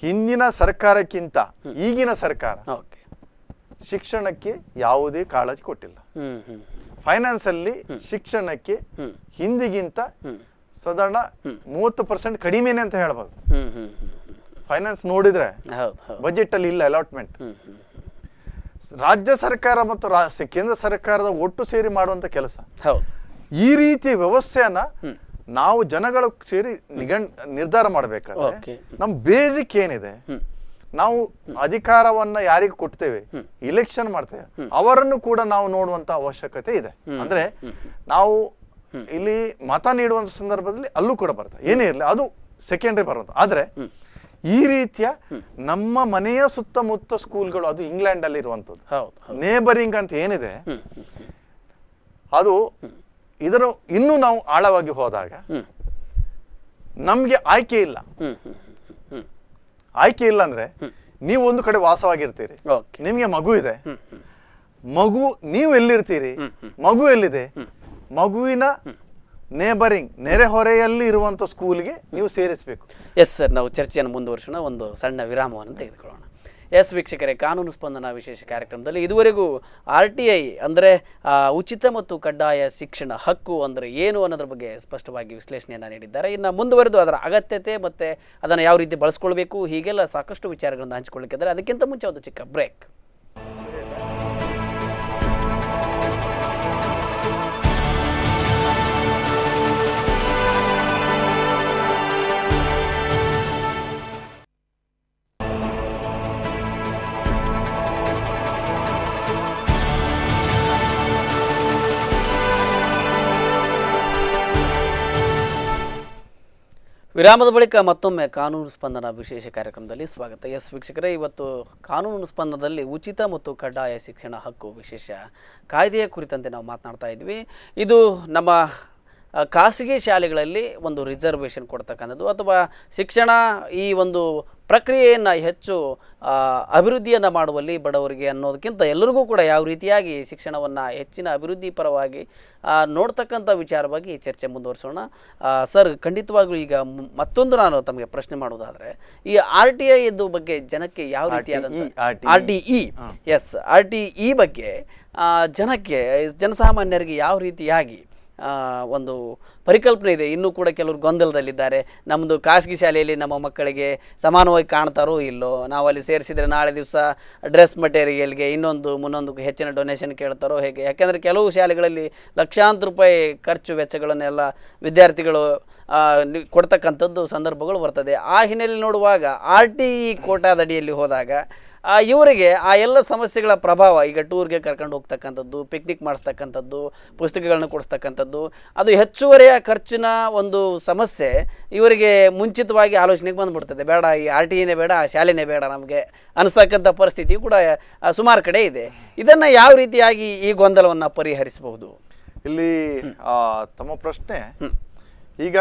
S2: ಹಿಂದಿನ ಸರ್ಕಾರಕ್ಕಿಂತ ಈಗಿನ ಸರ್ಕಾರ ಶಿಕ್ಷಣಕ್ಕೆ ಯಾವುದೇ ಕಾಳಜಿ ಕೊಟ್ಟಿಲ್ಲ. ಫೈನಾನ್ಸ್ ಅಲ್ಲಿ ಶಿಕ್ಷಣಕ್ಕೆ ಹಿಂದಿಗಿಂತ ಸಾಧಾರಣ 30% ಕಡಿಮೆನೆ ಅಂತ ಹೇಳ್ಬೋದು. ಫೈನಾನ್ಸ್ ನೋಡಿದ್ರೆ ಬಜೆಟ್ ಅಲ್ಲಿ ಇಲ್ಲ ಅಲಾಟ್ಮೆಂಟ್. ರಾಜ್ಯ ಸರ್ಕಾರ ಮತ್ತು ಕೇಂದ್ರ ಸರ್ಕಾರದ ಒಟ್ಟು ಸೇರಿ ಮಾಡುವಂತ ಕೆಲಸ. ಈ ರೀತಿ ವ್ಯವಸ್ಥೆಯನ್ನ ನಾವು ಜನಗಳು ಸೇರಿ ನಿರ್ಧಾರ ಮಾಡಬೇಕಾದ್ರೆ ನಮ್ ಬೇಸಿಕ್ ಏನಿದೆ, ನಾವು ಅಧಿಕಾರವನ್ನ ಯಾರಿಗೆ ಕೊಡ್ತೇವೆ, ಇಲೆಕ್ಷನ್ ಮಾಡ್ತೇವೆ, ಅವರನ್ನು ಕೂಡ ನಾವು ನೋಡುವಂತ ಅವಶ್ಯಕತೆ ಇದೆ. ಅಂದ್ರೆ ನಾವು ಇಲ್ಲಿ ಮತ ನೀಡುವಂತ ಸಂದರ್ಭದಲ್ಲಿ ಅಲ್ಲೂ ಕೂಡ ಬರ್ತದೆ, ಏನೇ ಇರಲಿ ಅದು ಸೆಕೆಂಡ್ರಿ ಬರೋದು. ಆದ್ರೆ ಈ ರೀತಿಯ ನಮ್ಮ ಮನೆಯ ಸುತ್ತಮುತ್ತ ಸ್ಕೂಲ್ಗಳು, ಅದು ಇಂಗ್ಲೆಂಡ್ ಅಲ್ಲಿ ಇರುವಂತದ್ದು ನೇಬರಿಂಗ್ ಅಂತ ಏನಿದೆ, ಅದು ಇದರ ಇನ್ನೂ ನಾವು ಆಳವಾಗಿ ಹೋದಾಗ ನಮ್ಗೆ ಆಯ್ಕೆ ಇಲ್ಲ. ಆಯ್ಕೆ ಇಲ್ಲ ಅಂದ್ರೆ ನೀವು ಒಂದು ಕಡೆ ವಾಸವಾಗಿರ್ತೀರಿ, ನಿಮ್ಗೆ ಮಗು ಇದೆ, ಮಗು ನೀವು ಎಲ್ಲಿರ್ತೀರಿ, ಮಗು ಎಲ್ಲಿದೆ, ಮಗುವಿನ ನೇಬರಿಂಗ್ ನೆರೆಹೊರೆಯಲ್ಲಿ ಇರುವಂತ ಸ್ಕೂಲ್ಗೆ ನೀವು ಸೇರಿಸಬೇಕು.
S1: ಎಸ್ ಸರ್, ನಾವು ಚರ್ಚೆಯನ್ನು ಮುಂದುವರಿಸೋಣ, ಒಂದು ಸಣ್ಣ ವಿರಾಮವನ್ನು ತೆಗೆದುಕೊಳ್ಳೋಣ. ಎಸ್ ವೀಕ್ಷಕರೇ, ಕಾನೂನು ಸ್ಪಂದನ ವಿಶೇಷ ಕಾರ್ಯಕ್ರಮದಲ್ಲಿ ಇದುವರೆಗೂ RTI ಅಂದರೆ ಉಚಿತ ಮತ್ತು ಕಡ್ಡಾಯ ಶಿಕ್ಷಣ ಹಕ್ಕು ಅಂದರೆ ಏನು ಅನ್ನೋದ್ರ ಬಗ್ಗೆ ಸ್ಪಷ್ಟವಾಗಿ ವಿಶ್ಲೇಷಣೆಯನ್ನು ನೀಡಿದ್ದಾರೆ. ಇನ್ನು ಮುಂದುವರೆದು ಅದರ ಅಗತ್ಯತೆ ಮತ್ತು ಅದನ್ನು ಯಾವ ರೀತಿ ಬಳಸ್ಕೊಳ್ಬೇಕು, ಹೀಗೆಲ್ಲ ಸಾಕಷ್ಟು ವಿಚಾರಗಳನ್ನು ಹಂಚಿಕೊಳ್ಳಿಕ್ಕಿದ್ದಾರೆ. ಅದಕ್ಕಿಂತ ಮುಂಚೆ ಒಂದು ಚಿಕ್ಕ ಬ್ರೇಕ್. ವಿರಾಮದ ಬಳಿಕ ಮತ್ತೊಮ್ಮೆ ಕಾನೂನು ಸ್ಪಂದನ ವಿಶೇಷ ಕಾರ್ಯಕ್ರಮದಲ್ಲಿ ಸ್ವಾಗತ. ಎಸ್ ವೀಕ್ಷಕರೇ, ಇವತ್ತು ಕಾನೂನು ಸ್ಪಂದನದಲ್ಲಿ ಉಚಿತ ಮತ್ತು ಕಡ್ಡಾಯ ಶಿಕ್ಷಣ ಹಕ್ಕು ವಿಶೇಷ ಕಾಯ್ದೆಯ ಕುರಿತಂತೆ ನಾವು ಮಾತನಾಡ್ತಾ ಇದ್ವಿ. ಇದು ನಮ್ಮ ಖಾಸಗಿ ಶಾಲೆಗಳಲ್ಲಿ ಒಂದು ರಿಸರ್ವೇಷನ್ ಕೊಡ್ತಕ್ಕಂಥದ್ದು ಅಥವಾ ಶಿಕ್ಷಣ ಈ ಒಂದು ಪ್ರಕ್ರಿಯೆಯನ್ನು ಹೆಚ್ಚು ಅಭಿವೃದ್ಧಿಯನ್ನು ಮಾಡುವಲ್ಲಿ ಬಡವರಿಗೆ ಅನ್ನೋದಕ್ಕಿಂತ ಎಲ್ಲರಿಗೂ ಕೂಡ ಯಾವ ರೀತಿಯಾಗಿ ಶಿಕ್ಷಣವನ್ನು ಹೆಚ್ಚಿನ ಅಭಿವೃದ್ಧಿ ಪರವಾಗಿ ನೋಡ್ತಕ್ಕಂಥ ವಿಚಾರವಾಗಿ ಈ ಚರ್ಚೆ ಮುಂದುವರಿಸೋಣ. ಸರ್, ಖಂಡಿತವಾಗ್ಲೂ ಈಗ ಮತ್ತೊಂದು ನಾನು ತಮಗೆ ಪ್ರಶ್ನೆ ಮಾಡೋದಾದರೆ, ಈ RTI ಇದ್ದು ಬಗ್ಗೆ ಜನಕ್ಕೆ ಯಾವ ರೀತಿಯಾದಂಥ RTE RTE ಬಗ್ಗೆ ಜನಕ್ಕೆ ಜನಸಾಮಾನ್ಯರಿಗೆ ಯಾವ ರೀತಿಯಾಗಿ ಒಂದು ಪರಿಕಲ್ಪನೆ ಇದೆ. ಇನ್ನೂ ಕೂಡ ಕೆಲವರು ಗೊಂದಲದಲ್ಲಿದ್ದಾರೆ. ನಮ್ಮದು ಖಾಸಗಿ ಶಾಲೆಯಲ್ಲಿ ನಮ್ಮ ಮಕ್ಕಳಿಗೆ ಸಮಾನವಾಗಿ ಕಾಣ್ತಾರೋ ಇಲ್ಲೋ, ನಾವು ಅಲ್ಲಿ ಸೇರಿಸಿದರೆ ನಾಳೆ ದಿವಸ ಡ್ರೆಸ್ ಮಟೀರಿಯಲ್ಗೆ ಇನ್ನೊಂದು ಮುನ್ನೊಂದು ಹೆಚ್ಚಿನ ಡೊನೇಷನ್ ಕೇಳ್ತಾರೋ ಹೇಗೆ? ಯಾಕೆಂದರೆ ಕೆಲವು ಶಾಲೆಗಳಲ್ಲಿ ಲಕ್ಷಾಂತರ ರೂಪಾಯಿ ಖರ್ಚು ವೆಚ್ಚಗಳನ್ನೆಲ್ಲ ವಿದ್ಯಾರ್ಥಿಗಳು ಕೊಡ್ತಕ್ಕಂಥದ್ದು ಸಂದರ್ಭಗಳು ಬರ್ತದೆ. ಆ ಹಿನ್ನೆಲೆಯಲ್ಲಿ ನೋಡುವಾಗ RTE ಕೋಟಾದಡಿಯಲ್ಲಿ ಹೋದಾಗ ಇವರಿಗೆ ಆ ಎಲ್ಲ ಸಮಸ್ಯೆಗಳ ಪ್ರಭಾವ, ಈಗ ಟೂರ್ಗೆ ಕರ್ಕೊಂಡು ಹೋಗ್ತಕ್ಕಂಥದ್ದು, ಪಿಕ್ನಿಕ್ ಮಾಡಿಸ್ತಕ್ಕಂಥದ್ದು, ಪುಸ್ತಕಗಳನ್ನ ಕೊಡಿಸ್ತಕ್ಕಂಥದ್ದು, ಅದು ಹೆಚ್ಚುವರಿಯ ಖರ್ಚಿನ ಒಂದು ಸಮಸ್ಯೆ ಇವರಿಗೆ ಮುಂಚಿತವಾಗಿ ಆಲೋಚನೆಗೆ ಬಂದುಬಿಡ್ತದೆ. ಬೇಡ, ಈ RTEನೇ ಬೇಡ, ಶಾಲೆನೇ ಬೇಡ ನಮಗೆ ಅನಿಸ್ತಕ್ಕಂಥ ಪರಿಸ್ಥಿತಿ ಕೂಡ ಸುಮಾರು ಕಡೆ ಇದೆ. ಇದನ್ನು ಯಾವ ರೀತಿಯಾಗಿ ಈ ಗೊಂದಲವನ್ನು ಪರಿಹರಿಸಬಹುದು?
S2: ಇಲ್ಲಿ ತಮ್ಮ ಪ್ರಶ್ನೆ, ಈಗ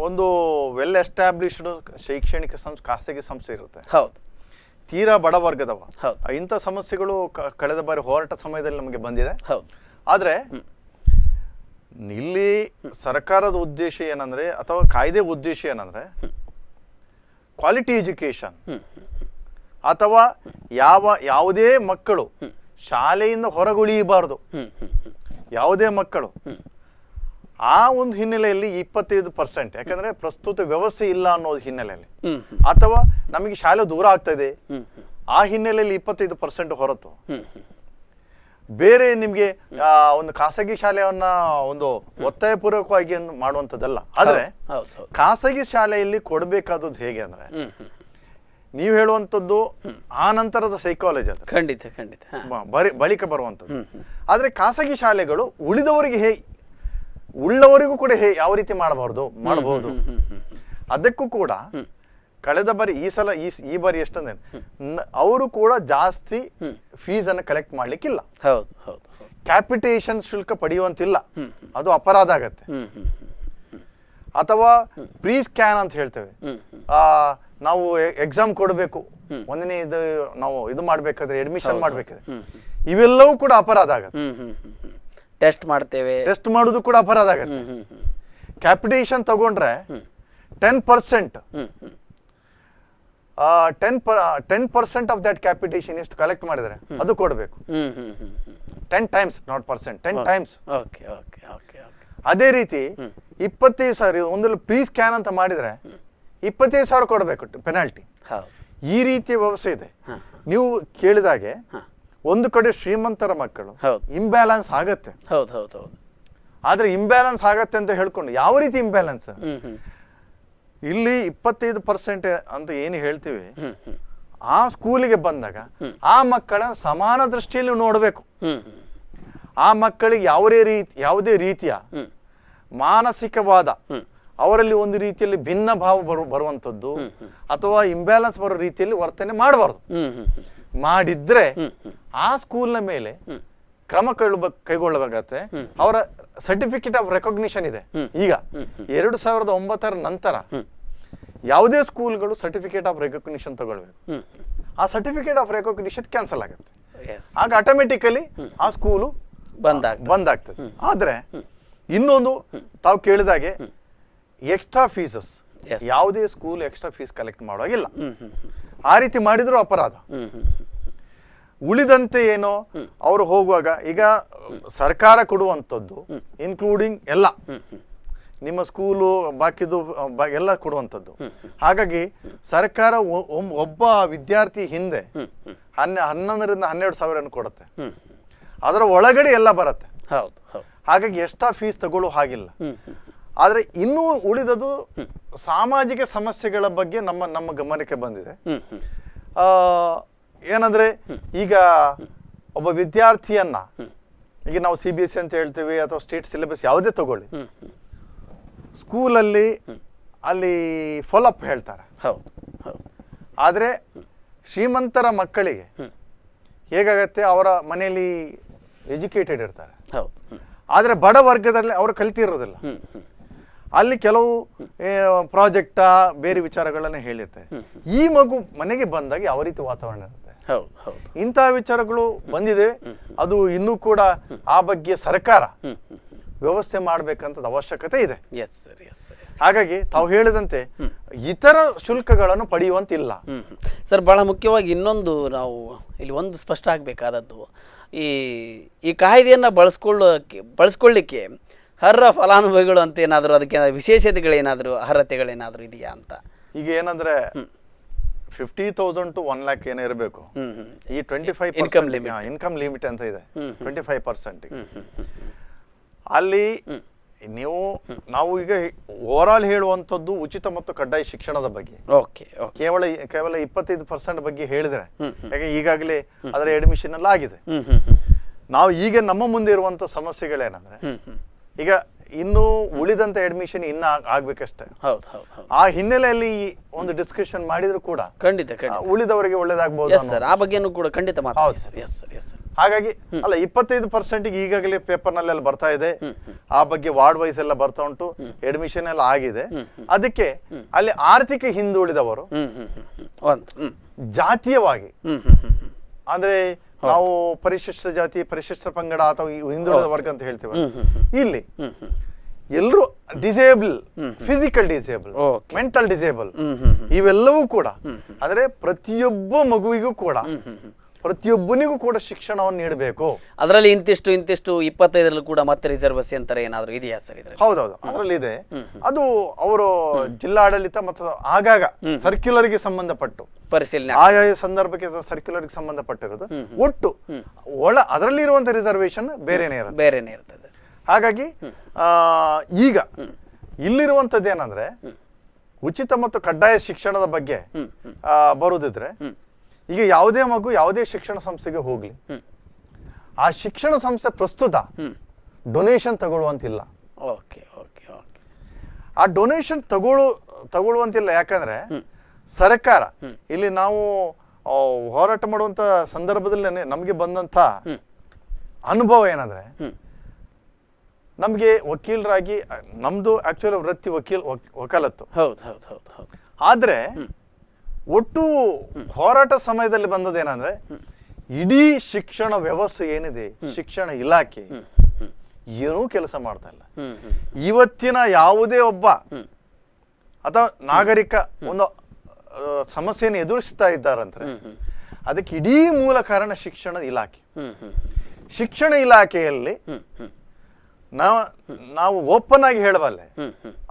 S2: ಒಂದು ವೆಲ್ ಎಸ್ಟಾಬ್ಲಿಷ್ಡ್ ಶೈಕ್ಷಣಿಕ ಖಾಸಗಿ ಸಂಸ್ಥೆ ಇರುತ್ತೆ,
S1: ಹೌದು,
S2: ತೀರಾ ಬಡವರ್ಗದವ. ಇಂಥ ಸಮಸ್ಯೆಗಳು ಕಳೆದ ಬಾರಿ ಹೋರಾಟ ಸಮಯದಲ್ಲಿ ನಮಗೆ ಬಂದಿದೆ. ಆದ್ರೆ ಇಲ್ಲಿ ಸರ್ಕಾರದ ಉದ್ದೇಶ ಏನಂದ್ರೆ, ಅಥವಾ ಕಾಯ್ದೆ ಉದ್ದೇಶ ಏನಂದ್ರೆ, ಕ್ವಾಲಿಟಿ ಎಜುಕೇಶನ್ ಅಥವಾ ಯಾವುದೇ ಮಕ್ಕಳು ಶಾಲೆಯಿಂದ ಹೊರಗುಳಿಯಬಾರದು. ಯಾವುದೇ ಮಕ್ಕಳು ಆ ಒಂದು ಹಿನ್ನೆಲೆಯಲ್ಲಿ 25%, ಯಾಕಂದ್ರೆ ಪ್ರಸ್ತುತ ವ್ಯವಸ್ಥೆ ಇಲ್ಲ ಅನ್ನೋದು ಹಿನ್ನೆಲೆಯಲ್ಲಿ, ಅಥವಾ ನಮಗೆ ಶಾಲೆ ದೂರ ಆಗ್ತಾ ಇದೆ ಆ ಹಿನ್ನೆಲೆಯಲ್ಲಿ 25% ಹೊರತು ಬೇರೆ ನಿಮ್ಗೆ ಒಂದು ಖಾಸಗಿ ಶಾಲೆಯನ್ನ ಒಂದು ಒತ್ತಾಯಪೂರ್ವಕವಾಗಿ ಮಾಡುವಂಥದ್ದಲ್ಲ. ಆದ್ರೆ ಖಾಸಗಿ ಶಾಲೆಯಲ್ಲಿ ಕೊಡ್ಬೇಕಾದದ್ದು ಹೇಗೆ ಅಂದ್ರೆ, ನೀವು ಹೇಳುವಂಥದ್ದು ಆ ನಂತರದ ಸೈಕಾಲಜಿ, ಅದು
S1: ಖಂಡಿತ ಖಂಡಿತ
S2: ಬಳಿಕ ಬರುವಂಥದ್ದು. ಆದ್ರೆ ಖಾಸಗಿ ಶಾಲೆಗಳು ಉಳಿದವರಿಗೆ ಉಳ್ಳವರಿಗೂ ಕೂಡ ಯಾವ ರೀತಿ ಮಾಡಬಹುದು. ಅದಕ್ಕೂ ಕೂಡ ಕಳೆದ ಬಾರಿ ಈ ಬಾರಿ ಎಷ್ಟಂದ್ರೆ ಅವರು ಕೂಡ ಜಾಸ್ತಿ ಫೀಸ್ ಅನ್ನು ಕಲೆಕ್ಟ್ ಮಾಡ್ಲಿಕ್ಕಿಲ್ಲ. ಕ್ಯಾಪಿಟೇಷನ್ ಶುಲ್ಕ ಪಡೆಯುವಂತಿಲ್ಲ, ಅದು ಅಪರಾಧ ಆಗತ್ತೆ. ಅಥವಾ ಪ್ರೀ ಸ್ಕ್ಯಾನ್ ಅಂತ ಹೇಳ್ತೇವೆ, ನಾವು ಎಕ್ಸಾಮ್ ಕೊಡಬೇಕು, ಒಂದನೇ ನಾವು ಇದು ಮಾಡ್ಬೇಕಾದ್ರೆ, ಅಡ್ಮಿಷನ್ ಮಾಡ್ಬೇಕಾದ್ರೆ, ಇವೆಲ್ಲವೂ ಕೂಡ ಅಪರಾಧ ಆಗತ್ತೆ.
S1: ಟೆಸ್ಟ್ ಮಾಡ್ತೇವೆ,
S2: ಟೆಸ್ಟ್ ಮಾಡೋದು ಕೂಡ ಅಪರಾಧ ಆಗುತ್ತೆ. ಕ್ಯಾಪಿಟೇಷನ್ ತಗೊಂಡ್ರೆ 10% 10% ಆಫ್ ದಟ್ ಕ್ಯಾಪಿಟೇಷನ್ ಎಷ್ಟು ಕಲೆಕ್ಟ್ ಮಾಡಿದ್ರೆ ಅದು ಕೊಡಬೇಕು. 10 times, ನಾಟ್ ಪರ್ಸೆಂಟ್, 10 times. ಅದೇ ರೀತಿ 25,000 ಒಂದು ಪ್ರೀ ಸ್ಕ್ಯಾನ್ ಅಂತ ಮಾಡಿದ್ರೆ 25,000 ಕೊಡಬೇಕು ಪೆನಾಲ್ಟಿ. ಈ ರೀತಿಯ ವ್ಯವಸ್ಥೆ ಇದೆ. ನೀವು ಕೇಳಿದಾಗೆ ಒಂದು ಕಡೆ ಶ್ರೀಮಂತರ ಮಕ್ಕಳು ಇಂಬ್ಯಾಲೆನ್ಸ್ ಆಗತ್ತೆ. ಆದ್ರೆ ಇಂಬ್ಯಾಲೆನ್ಸ್ ಆಗತ್ತೆ ಅಂತ ಹೇಳ್ಕೊಂಡು ಯಾವ ರೀತಿ ಇಂಬ್ಯಾಲೆನ್ಸ್? ಇಲ್ಲಿ 25% ಅಂತ ಏನು ಹೇಳ್ತೀವಿ, ಆ ಸ್ಕೂಲಿಗೆ ಬಂದಾಗ ಆ ಮಕ್ಕಳ ಸಮಾನ ದೃಷ್ಟಿಯಲ್ಲಿ ನೋಡ್ಬೇಕು. ಆ ಮಕ್ಕಳಿಗೆ ಯಾವುದೇ ರೀತಿಯ ಮಾನಸಿಕವಾದ ಅವರಲ್ಲಿ ಒಂದು ರೀತಿಯಲ್ಲಿ ಭಿನ್ನ ಭಾವ ಬರುವಂಥದ್ದು ಅಥವಾ ಇಂಬ್ಯಾಲೆನ್ಸ್ ಬರೋ ರೀತಿಯಲ್ಲಿ ವರ್ತನೆ ಮಾಡಬಾರ್ದು. ಮಾಡಿದ್ರೆ ಆ ಸ್ಕೂಲ್ನ ಮೇಲೆ ಕ್ರಮ ಕೈಗೊಳ್ಳಬೇಕಾಗತ್ತೆ. ಅವರ ಸರ್ಟಿಫಿಕೇಟ್ ಆಫ್ ರೆಕಗ್ನಿಷನ್ ಇದೆ. ಈಗ 2009 ನಂತರ ಯಾವುದೇ ಸ್ಕೂಲ್ಗಳು ಸರ್ಟಿಫಿಕೇಟ್ ಆಫ್ ರೆಕಗ್ನಿಷನ್ ತಗೊಳ್ಬೇಕು. ಆ ಸರ್ಟಿಫಿಕೇಟ್ ಆಫ್ ರೆಕಗ್ನಿಷನ್ ಕ್ಯಾನ್ಸಲ್ ಆಗುತ್ತೆ. ಆಗ ಆಟೋಮೆಟಿಕಲಿ ಆ ಸ್ಕೂಲು ಬಂದಾಗ್ತದೆ. ಆದ್ರೆ ಇನ್ನೊಂದು ತಾವು ಕೇಳಿದಾಗೆ ಎಕ್ಸ್ಟ್ರಾ ಫೀಸಸ್ ಯಾವುದೇ ಸ್ಕೂಲ್ ಎಕ್ಸ್ಟ್ರಾ ಫೀಸ್ ಕಲೆಕ್ಟ್ ಮಾಡುವಾಗಿಲ್ಲ. ಆ ರೀತಿ ಮಾಡಿದ್ರು ಅಪರಾಧ. ಉಳಿದಂತೆ ಏನೋ ಅವರು ಹೋಗುವಾಗ ಈಗ ಸರ್ಕಾರ ಕೊಡುವಂಥದ್ದು ಇನ್ಕ್ಲೂಡಿಂಗ್ ಎಲ್ಲ ನಿಮ್ಮ ಸ್ಕೂಲು ಬಾಕಿದು ಎಲ್ಲ ಕೊಡುವಂಥದ್ದು. ಹಾಗಾಗಿ ಸರ್ಕಾರ ಒಬ್ಬ ವಿದ್ಯಾರ್ಥಿ ಹಿಂದೆ 11ರಿಂದ 12,000 ಕೊಡುತ್ತೆ. ಅದರ ಒಳಗಡೆ ಎಲ್ಲ ಬರುತ್ತೆ. ಹಾಗಾಗಿ ಎಕ್ಸ್ಟ್ರಾ ಫೀಸ್ ತಗೊಳ್ಳೋ ಹಾಗಿಲ್ಲ. ಆದ್ರೆ ಇನ್ನೂ ಉಳಿದದು ಸಾಮಾಜಿಕ ಸಮಸ್ಯೆಗಳ ಬಗ್ಗೆ ನಮ್ಮ ಗಮನಕ್ಕೆ ಬಂದಿದೆ. ಏನಂದ್ರೆ ಈಗ ಒಬ್ಬ ವಿದ್ಯಾರ್ಥಿಯನ್ನ ಈಗ ನಾವು CBSE ಅಂತ ಹೇಳ್ತೀವಿ ಅಥವಾ ಸ್ಟೇಟ್ ಸಿಲೆಬಸ್ ಯಾವುದೇ ತಗೊಳ್ಳಿ, ಸ್ಕೂಲಲ್ಲಿ ಅಲ್ಲಿ ಫಾಲೋಅಪ್ ಹೇಳ್ತಾರೆ. ಆದ್ರೆ ಶ್ರೀಮಂತರ ಮಕ್ಕಳಿಗೆ ಹೇಗಾಗತ್ತೆ, ಅವರ ಮನೆಯಲ್ಲಿ ಎಜುಕೇಟೆಡ್ ಇರ್ತಾರೆ, ಆದ್ರೆ ಬಡ ವರ್ಗದಲ್ಲಿ ಅವರು ಕಲ್ತಿರೋದಿಲ್ಲ. ಅಲ್ಲಿ ಕೆಲವು ಪ್ರಾಜೆಕ್ಟ ಬೇರೆ ವಿಚಾರಗಳನ್ನ ಹೇಳಿರ್ತಾರೆ. ಈ ಮಗು ಮನೆಗೆ ಬಂದಾಗ ಯಾವ ರೀತಿ ವಾತಾವರಣ ಇರುತ್ತೆ, ಇಂತಹ ವಿಚಾರಗಳು ಬಂದಿದೆ. ಅದು ಇನ್ನೂ ಕೂಡ ಆ ಬಗ್ಗೆ ಸರ್ಕಾರ ವ್ಯವಸ್ಥೆ ಮಾಡ್ಬೇಕಂತ ಅವಶ್ಯಕತೆ ಇದೆ. ಹಾಗಾಗಿ ತಾವು ಹೇಳಿದಂತೆ ಇತರ ಶುಲ್ಕಗಳನ್ನು ಪಡೆಯುವಂತಿಲ್ಲ.
S1: ಸರ್, ಬಹಳ ಮುಖ್ಯವಾಗಿ ಇನ್ನೊಂದು ನಾವು ಇಲ್ಲಿ ಒಂದು ಸ್ಪಷ್ಟ ಆಗಬೇಕಾದದ್ದು, ಈ ಕಾಯ್ದೆಯನ್ನು ಬಳಸ್ಕೊಳ್ಳಿಕ್ಕೆ ಅರ್ಹ ಫಲಾನುಭವಿಗಳು ಅಂತ ಏನಾದರೂ ಅದಕ್ಕೆ ವಿಶೇಷತೆಗಳೇನಾದರೂ ಅರ್ಹತೆಗಳೇನಾದರೂ ಇದೆಯಾ ಅಂತ.
S2: ಈಗ ಏನಂದ್ರೆ 50,000 to 1 lakh ಏನೋ ಇರಬೇಕು. ಈ 25% ಇನ್ಕಮ್ ಲಿಮಿಟ್ ಅಂತ ಇದೆ, 25%. ಅಲ್ಲಿ ನಾವು ಈಗ ಓವರ್ ಆಲ್ ಹೇಳುವಂಥದ್ದು ಉಚಿತ ಮತ್ತು ಕಡ್ಡಾಯ ಶಿಕ್ಷಣದ ಬಗ್ಗೆ. ಕೇವಲ 25% ಬಗ್ಗೆ ಹೇಳಿದ್ರೆ, ಯಾಕೆ ಈಗಾಗಲೇ ಅದರ ಅಡ್ಮಿಷನ್ ಎಲ್ಲ ಆಗಿದೆ. ನಾವು ಈಗ ನಮ್ಮ ಮುಂದೆ ಇರುವಂತ ಸಮಸ್ಯೆಗಳೇನಂದ್ರೆ, ಈಗ ಇನ್ನು ಉಳಿದಂತ ಅಡ್ಮಿಷನ್ ಇನ್ನ ಆಗ್ಬೇಕಷ್ಟೇ. ಆ ಹಿನ್ನೆಲೆಯಲ್ಲಿ ಒಂದು ಡಿಸ್ಕಷನ್ ಮಾಡಿದ್ರು ಕೂಡ
S1: ಖಂಡಿತ
S2: ಉಳಿದವರಿಗೆ ಒಳ್ಳೇದಾಗಬಹುದು.
S1: ಆ ಬಗ್ಗೆನೂ ಕೂಡ ಖಂಡಿತ ಮಾತಾಡಿ.
S2: ಹಾಗಾಗಿ ಅಲ್ಲ, 25% ಈಗಾಗಲೇ ಪೇಪರ್ ನಲ್ಲಿ ಬರ್ತಾ ಇದೆ. ಆ ಬಗ್ಗೆ ವಾರ್ಡ್ ವೈಸ್ ಎಲ್ಲ ಬರ್ತಾ ಉಂಟು, ಅಡ್ಮಿಷನ್ ಎಲ್ಲ ಆಗಿದೆ. ಅದಕ್ಕೆ ಅಲ್ಲಿ ಆರ್ಥಿಕ ಹಿಂದುಳಿದವರು ಜಾತೀಯವಾಗಿ, ಅಂದ್ರೆ ನಾವು ಪರಿಶಿಷ್ಟ ಜಾತಿ, ಪರಿಶಿಷ್ಟ ಪಂಗಡ ಅಥವಾ ಹಿಂದುಳಿದ ವರ್ಗ ಅಂತ ಹೇಳ್ತೀವಿ, ಇಲ್ಲಿ ಎಲ್ಲರೂ disable, physical disable, mental disable, ಇವೆಲ್ಲವೂ ಕೂಡ, ಅಂದ್ರೆ ಪ್ರತಿಯೊಬ್ಬ ಮಗುವಿಗೂ ಕೂಡ, ಪ್ರತಿಯೊಬ್ಬನಿಗೂ ಕೂಡ ಶಿಕ್ಷಣವನ್ನು ನೀಡಬೇಕು.
S1: ಅದರಲ್ಲಿ ಇಂತಿಷ್ಟು 25 ಕೂಡ ಮತ್ತೆ ರಿಸರ್ವೇಶನ್ ಅಂತಾರೆ ಏನಾದ್ರು ಇದೆಯಾ ಸರ್?
S2: ಹೌದೌದು, ಅದರಲ್ಲಿ ಇದೆ. ಅದು ಅವರು ಜಿಲ್ಲಾಡಳಿತ ಮತ್ತು ಆಗಾಗ ಸರ್ಕ್ಯುಲರ್ಗೆ ಸಂಬಂಧಪಟ್ಟು
S1: ಪರಿಶೀಲನೆ,
S2: ಆಯಾ ಸಂದರ್ಭಕ್ಕೆ ಸರ್ಕ್ಯುಲರ್ಗೆ ಸಂಬಂಧಪಟ್ಟಿರೋದು. ಒಟ್ಟು ಅದರಲ್ಲಿ ಇರುವಂತ ರಿಸರ್ವೇಶನ್ ಬೇರೆನೇ ಇರ್ತದೆ. ಹಾಗಾಗಿ ಈಗ ಇಲ್ಲಿರುವಂತದ್ದು ಏನಂದ್ರೆ, ಉಚಿತ ಮತ್ತು ಕಡ್ಡಾಯ ಶಿಕ್ಷಣದ ಬಗ್ಗೆ ಬರುದಿದ್ರೆ, ಈಗ ಯಾವುದೇ ಮಗು ಯಾವುದೇ ಶಿಕ್ಷಣ ಸಂಸ್ಥೆಗೆ ಹೋಗ್ಲಿ, ಆ ಶಿಕ್ಷಣ ಸಂಸ್ಥೆ ಪ್ರಸ್ತುತ ಡೊನೇಷನ್ ತಗೊಳ್ಳುವಂತಿಲ್ಲ. ಆ ಡೊನೇಷನ್ ತಗೊಳ್ಳುವಂತಿಲ್ಲ. ಯಾಕಂದ್ರೆ ಸರ್ಕಾರ ಇಲ್ಲಿ ನಾವು ಹೋರಾಟ ಮಾಡುವಂತ ಸಂದರ್ಭದಲ್ಲಿ ನಮ್ಗೆ ಬಂದಂತ ಅನುಭವ ಏನಂದ್ರೆ, ನಮ್ಗೆ ವಕೀಲರಾಗಿ ನಮ್ದು ಆಕ್ಚುಲಿ ವೃತ್ತಿ ವಕಾಲತ್ತು. ಆದ್ರೆ ಒಟ್ಟು ಹೋರಾಟ ಸಮಯದಲ್ಲಿ ಬಂದದೇನಂದ್ರೆ, ಇಡೀ ಶಿಕ್ಷಣ ವ್ಯವಸ್ಥೆ ಏನಿದೆ, ಶಿಕ್ಷಣ ಇಲಾಖೆ ಏನೂ ಕೆಲಸ ಮಾಡ್ತಾ ಇಲ್ಲ. ಇವತ್ತಿನ ಯಾವುದೇ ಒಬ್ಬ ಅಥವಾ ನಾಗರಿಕ ಒಂದು ಸಮಸ್ಯೆಯನ್ನು ಎದುರಿಸ್ತಾ ಇದ್ದಾರಂದ್ರೆ, ಅದಕ್ಕೆ ಇಡೀ ಮೂಲ ಕಾರಣ ಶಿಕ್ಷಣ ಇಲಾಖೆ. ಶಿಕ್ಷಣ ಇಲಾಖೆಯಲ್ಲಿ ನಾವು ಓಪನ್ ಆಗಿ ಹೇಳಬಲ್ಲೆ,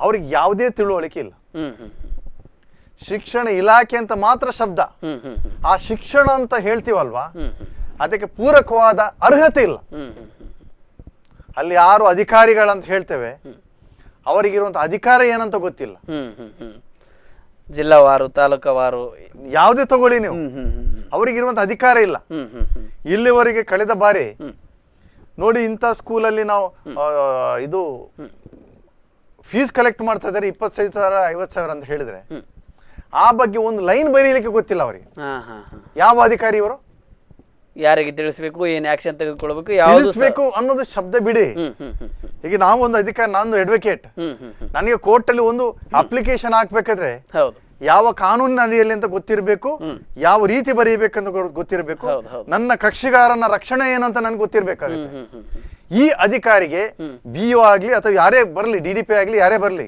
S2: ಅವ್ರಿಗೆ ಯಾವುದೇ ತಿಳುವಳಿಕೆ ಇಲ್ಲ. ಶಿಕ್ಷಣ ಇಲಾಖೆ ಅಂತ ಮಾತ್ರ ಶಬ್ದ, ಆ ಶಿಕ್ಷಣ ಅಂತ ಹೇಳ್ತೀವಲ್ವಾ, ಅದಕ್ಕೆ ಪೂರಕವಾದ ಅರ್ಹತೆ ಇಲ್ಲ. ಅಲ್ಲಿ ಯಾರು ಅಧಿಕಾರಿಗಳಂತ ಹೇಳ್ತೇವೆ, ಅವರಿಗಿರುವಂತ ಅಧಿಕಾರ ಏನಂತ ಗೊತ್ತಿಲ್ಲ.
S1: ಜಿಲ್ಲಾವಾರು, ತಾಲೂಕವಾರು,
S2: ಯಾವುದೇ ತಗೊಳ್ಳಿ ನೀವು, ಅವರಿಗಿರುವಂತ ಅಧಿಕಾರ ಇಲ್ಲ. ಇಲ್ಲಿವರೆಗೆ ಕಳೆದ ಬಾರಿ ನೋಡಿ, ಇಂಥ ಸ್ಕೂಲಲ್ಲಿ ನಾವು ಇದು ಫೀಸ್ ಕಲೆಕ್ಟ್ ಮಾಡ್ತಾ ಇದ್ದಾರೆ 25,000 50,000 ಅಂತ ಹೇಳಿದ್ರೆ ಆ ಬಗ್ಗೆ ಒಂದು ಲೈನ್ ಬರೀಲಿಕ್ಕೆ ಗೊತ್ತಿಲ್ಲ ಅವರಿಗೆ. ಯಾವ ಅಧಿಕಾರಿ ಇವರು?
S1: ಯಾರಿಗೆ ತಿಳಿಸ್ಬೇಕು, ಏನ್ ಆಕ್ಷನ್ ತೆಗೆದುಕೊಳ್ಬೇಕು, ಯಾವುದು
S2: ತಿಳಿಸ್ಬೇಕು ಅನ್ನೋದು ಶಬ್ದ ಬಿಡಿ. ಈಗ ನಾವು ಒಂದು ಅಧಿಕಾರಿ, ನಾನು ಅಡ್ವೊಕೇಟ್, ನನಗೆ ಕೋರ್ಟ್ ಅಲ್ಲಿ ಒಂದು ಅಪ್ಲಿಕೇಶನ್ ಹಾಕ್ಬೇಕಾದ್ರೆ
S1: ಹೌದು
S2: ಯಾವ ಕಾನೂನಿನ ಅಡಿಯಲ್ಲಿ ಅಂತ ಗೊತ್ತಿರಬೇಕು, ಯಾವ ರೀತಿ ಬರೀಬೇಕಂತ ಗೊತ್ತಿರಬೇಕು, ನನ್ನ ಕಕ್ಷಿಗಾರನ ರಕ್ಷಣೆ ಏನಂತ ನನ್ಗೆ ಗೊತ್ತಿರ್ಬೇಕಾಗುತ್ತೆ. ಈ ಅಧಿಕಾರಿಗೆ BO ಆಗ್ಲಿ ಅಥವಾ ಯಾರೇ ಬರ್ಲಿ, DDP ಆಗ್ಲಿ ಯಾರೇ ಬರ್ಲಿ,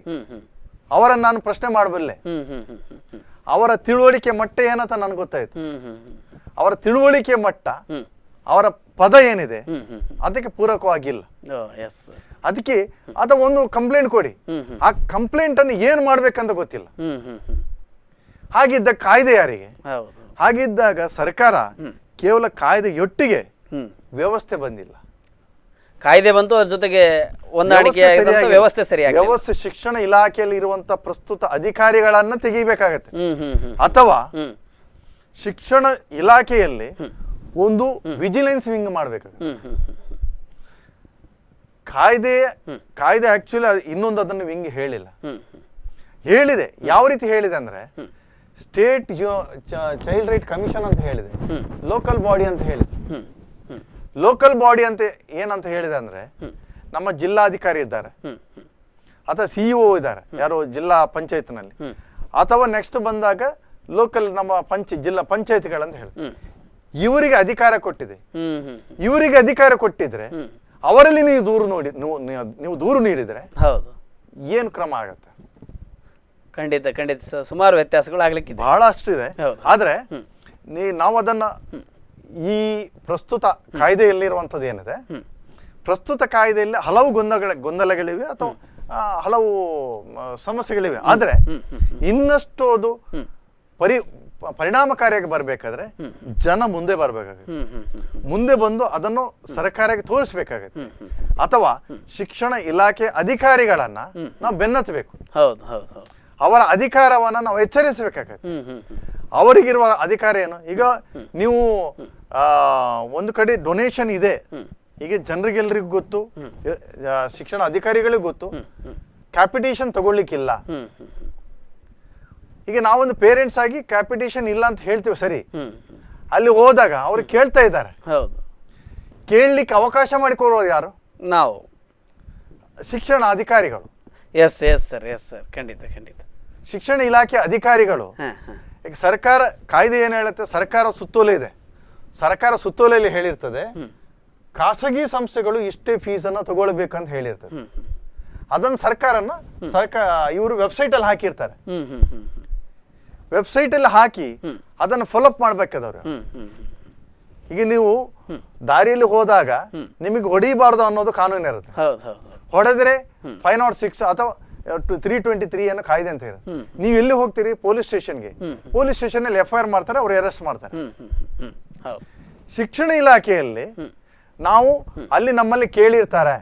S2: ಅವರನ್ನು ನಾನು ಪ್ರಶ್ನೆ ಮಾಡಬಲ್ಲೆ. ಅವರ ತಿಳುವಳಿಕೆ ಮಟ್ಟ ಏನಂತ ನನ್ಗೆ ಗೊತ್ತಾಯ್ತು. ಅವರ ತಿಳುವಳಿಕೆ ಮಟ್ಟ, ಅವರ ಪದ ಏನಿದೆ ಅದಕ್ಕೆ ಪೂರಕವಾಗಿಲ್ಲ. ಅದಕ್ಕೆ ಅದ ಒಂದು ಕಂಪ್ಲೇಂಟ್ ಕೊಡಿ. ಆ ಕಂಪ್ಲೇಂಟ್ ಅನ್ನು ಏನ್ ಮಾಡ್ಬೇಕಂತ ಗೊತ್ತಿಲ್ಲ. ಹಾಗಿದ್ದ ಕಾಯ್ದೆ ಯಾರಿಗೆ? ಹಾಗಿದ್ದಾಗ ಸರ್ಕಾರ ಕೇವಲ ಕಾಯ್ದೆಯೊಟ್ಟಿಗೆ ವ್ಯವಸ್ಥೆ ಬಂದಿಲ್ಲ.
S1: ಕಾಯ್ದೆ ಬಂತು, ಅದ್ರ ಜೊತೆಗೆ ಹೊಂದಾಣಿಕೆ ವ್ಯವಸ್ಥೆ ಸರಿಯಾಗಿ
S2: ವ್ಯವಸ್ಥೆ ಶಿಕ್ಷಣ ಇಲಾಖೆಯಲ್ಲಿ ಇರುವಂತ ಪ್ರಸ್ತುತ ಅಧಿಕಾರಿಗಳನ್ನ ತೆಗಿಬೇಕಾಗತ್ತೆ, ಅಥವಾ ಶಿಕ್ಷಣ ಇಲಾಖೆಯಲ್ಲಿ ಒಂದು ವಿಜಿಲೆನ್ಸ್ ವಿಂಗ್ ಮಾಡ್ಬೇಕಾಗುತ್ತೆ. ಕಾಯ್ದೆ ಆಕ್ಚುಲಿ ಇನ್ನೊಂದು ಅದನ್ನು ವಿಂಗ್ ಹೇಳಿದೆ. ಯಾವ ರೀತಿ ಹೇಳಿದೆ ಅಂದ್ರೆ, ಸ್ಟೇಟ್ ಚೈಲ್ಡ್ ರೈಟ್ ಕಮಿಷನ್ ಅಂತ ಹೇಳಿದೆ, ಲೋಕಲ್ ಬಾಡಿ ಅಂತ ಹೇಳಿದೆ. ಲೋಕಲ್ ಬಾಡಿ ಅಂತ ಏನಂತ ಹೇಳಿದೆ ಅಂದ್ರೆ, ನಮ್ಮ ಜಿಲ್ಲಾಧಿಕಾರಿ ಇದ್ದಾರೆ ಅಥವಾ CEO ಇದ್ದಾರೆ, ಯಾರು ಜಿಲ್ಲಾ ಪಂಚಾಯತ್ನಲ್ಲಿ, ಅಥವಾ ನೆಕ್ಸ್ಟ್ ಬಂದಾಗ ಲೋಕಲ್ ನಮ್ಮ ಜಿಲ್ಲಾ ಪಂಚಾಯತ್ಗಳಂತ ಹೇಳಿ ಇವರಿಗೆ ಅಧಿಕಾರ ಕೊಟ್ಟಿದೆ. ಇವರಿಗೆ ಅಧಿಕಾರ ಕೊಟ್ಟಿದ್ರೆ ಅವರಲ್ಲಿ ನೀವು ದೂರು ನೀಡಿದ್ರೆ ಏನು ಕ್ರಮ ಆಗತ್ತೆ?
S1: ಖಂಡಿತ ಸುಮಾರು ವ್ಯತ್ಯಾಸಗಳು ಆಗ್ಲಿಕ್ಕೆ
S2: ಬಹಳಷ್ಟು ಇದೆ. ಆದ್ರೆ ನಾವು ಅದನ್ನ ಈ ಪ್ರಸ್ತುತ ಕಾಯ್ದೆಯಲ್ಲಿರುವಂಥದ್ದು ಏನಿದೆ, ಪ್ರಸ್ತುತ ಕಾಯ್ದೆಯಲ್ಲಿ ಹಲವು ಗೊಂದಲಗಳಿವೆ ಅಥವಾ ಹಲವು ಸಮಸ್ಯೆಗಳಿವೆ. ಆದ್ರೆ ಇನ್ನಷ್ಟು ಅದು ಪರಿಣಾಮಕಾರಿಯಾಗಿ ಬರ್ಬೇಕಾದ್ರೆ ಜನ ಮುಂದೆ ಬರ್ಬೇಕಾಗುತ್ತೆ. ಮುಂದೆ ಬಂದು ಅದನ್ನು ಸರ್ಕಾರಕ್ಕೆ ತೋರಿಸ್ಬೇಕಾಗತ್ತೆ, ಅಥವಾ ಶಿಕ್ಷಣ ಇಲಾಖೆ ಅಧಿಕಾರಿಗಳನ್ನ ನಾವು ಬೆನ್ನತ್ತಬೇಕು. ಅವರ ಅಧಿಕಾರವನ್ನ ನಾವು ಎಚ್ಚರಿಸಬೇಕಾಗತ್ತೆ. ಅವರಿಗಿರುವ ಅಧಿಕಾರ ಏನು? ಈಗ ನೀವು ಒಂದು ಕಡೆ ಡೊನೇಷನ್ ಇದೆ, ಈಗ ಜನರಿಗೆಲ್ರಿಗೂ ಗೊತ್ತು, ಶಿಕ್ಷಣ ಅಧಿಕಾರಿಗಳಿಗೂ ಗೊತ್ತು, ಕ್ಯಾಪಿಟೇಷನ್ ತಗೊಳ್ಲಿಕ್ಕಿಲ್ಲ. ಈಗ ನಾವೊಂದು ಪೇರೆಂಟ್ಸ್ ಆಗಿ ಕ್ಯಾಪಿಟೇಷನ್ ಇಲ್ಲ ಅಂತ ಹೇಳ್ತೀವಿ, ಸರಿ. ಅಲ್ಲಿ ಹೋದಾಗ ಅವ್ರು ಕೇಳ್ತಾ ಇದ್ದಾರೆ, ಕೇಳಲಿಕ್ಕೆ ಅವಕಾಶ ಮಾಡಿಕೊಡೋರು ಯಾರು?
S1: ನಾವು,
S2: ಶಿಕ್ಷಣ ಅಧಿಕಾರಿಗಳು.
S1: ಎಸ್ ಸರ್ ಖಂಡಿತ
S2: ಶಿಕ್ಷಣ ಇಲಾಖೆ ಅಧಿಕಾರಿಗಳು. ಈಗ ಸರ್ಕಾರ ಕಾಯ್ದೆ ಏನ್ ಹೇಳುತ್ತೆ, ಸರ್ಕಾರ ಸುತ್ತೋಲೆ ಇದೆ. ಸರ್ಕಾರ ಸುತ್ತೋಲೆಯಲ್ಲಿ ಹೇಳಿರ್ತದೆ, ಖಾಸಗಿ ಸಂಸ್ಥೆಗಳು ಇಷ್ಟೇ ಫೀಸನ್ನ ತಗೊಳ್ಬೇಕಂತ ಹೇಳಿರ್ತದೆ. ಅದನ್ನು ಇವರು ವೆಬ್ಸೈಟ್ ಅಲ್ಲಿ ಹಾಕಿರ್ತಾರೆ. ವೆಬ್ಸೈಟ್ ಅಲ್ಲಿ ಹಾಕಿ ಅದನ್ನು ಫಾಲೋಅಪ್ ಮಾಡ್ಬೇಕಾದವ್ರು. ಈಗ ನೀವು ದಾರಿಯಲ್ಲಿ ಹೋದಾಗ ನಿಮಗೆ ಹೊಡಿಬಾರ್ದು ಅನ್ನೋದು ಕಾನೂನು ಇರುತ್ತೆ. ಹೊಡೆದ್ರೆ 506 ಅಥವಾ 323 ಅನ್ನೋ ಕಾಯ್ದೆ ಅಂತ ಇರುತ್ತೆ. ನೀವು ಎಲ್ಲಿ ಹೋಗ್ತೀರಿ? ಪೊಲೀಸ್ ಸ್ಟೇಷನ್ಗೆ. ಪೊಲೀಸ್ ಸ್ಟೇಷನ್ ಅಲ್ಲಿ FIR ಮಾಡ್ತಾರೆ, ಅವ್ರು ಅರೆಸ್ಟ್ ಮಾಡ್ತಾರೆ. ಶಿಕ್ಷಣ ಇಲಾಖೆಯಲ್ಲಿ ನಾವು ಅಲ್ಲಿ ನಮ್ಮಲ್ಲಿ ಕೇಳಿರ್ತಾರೆ,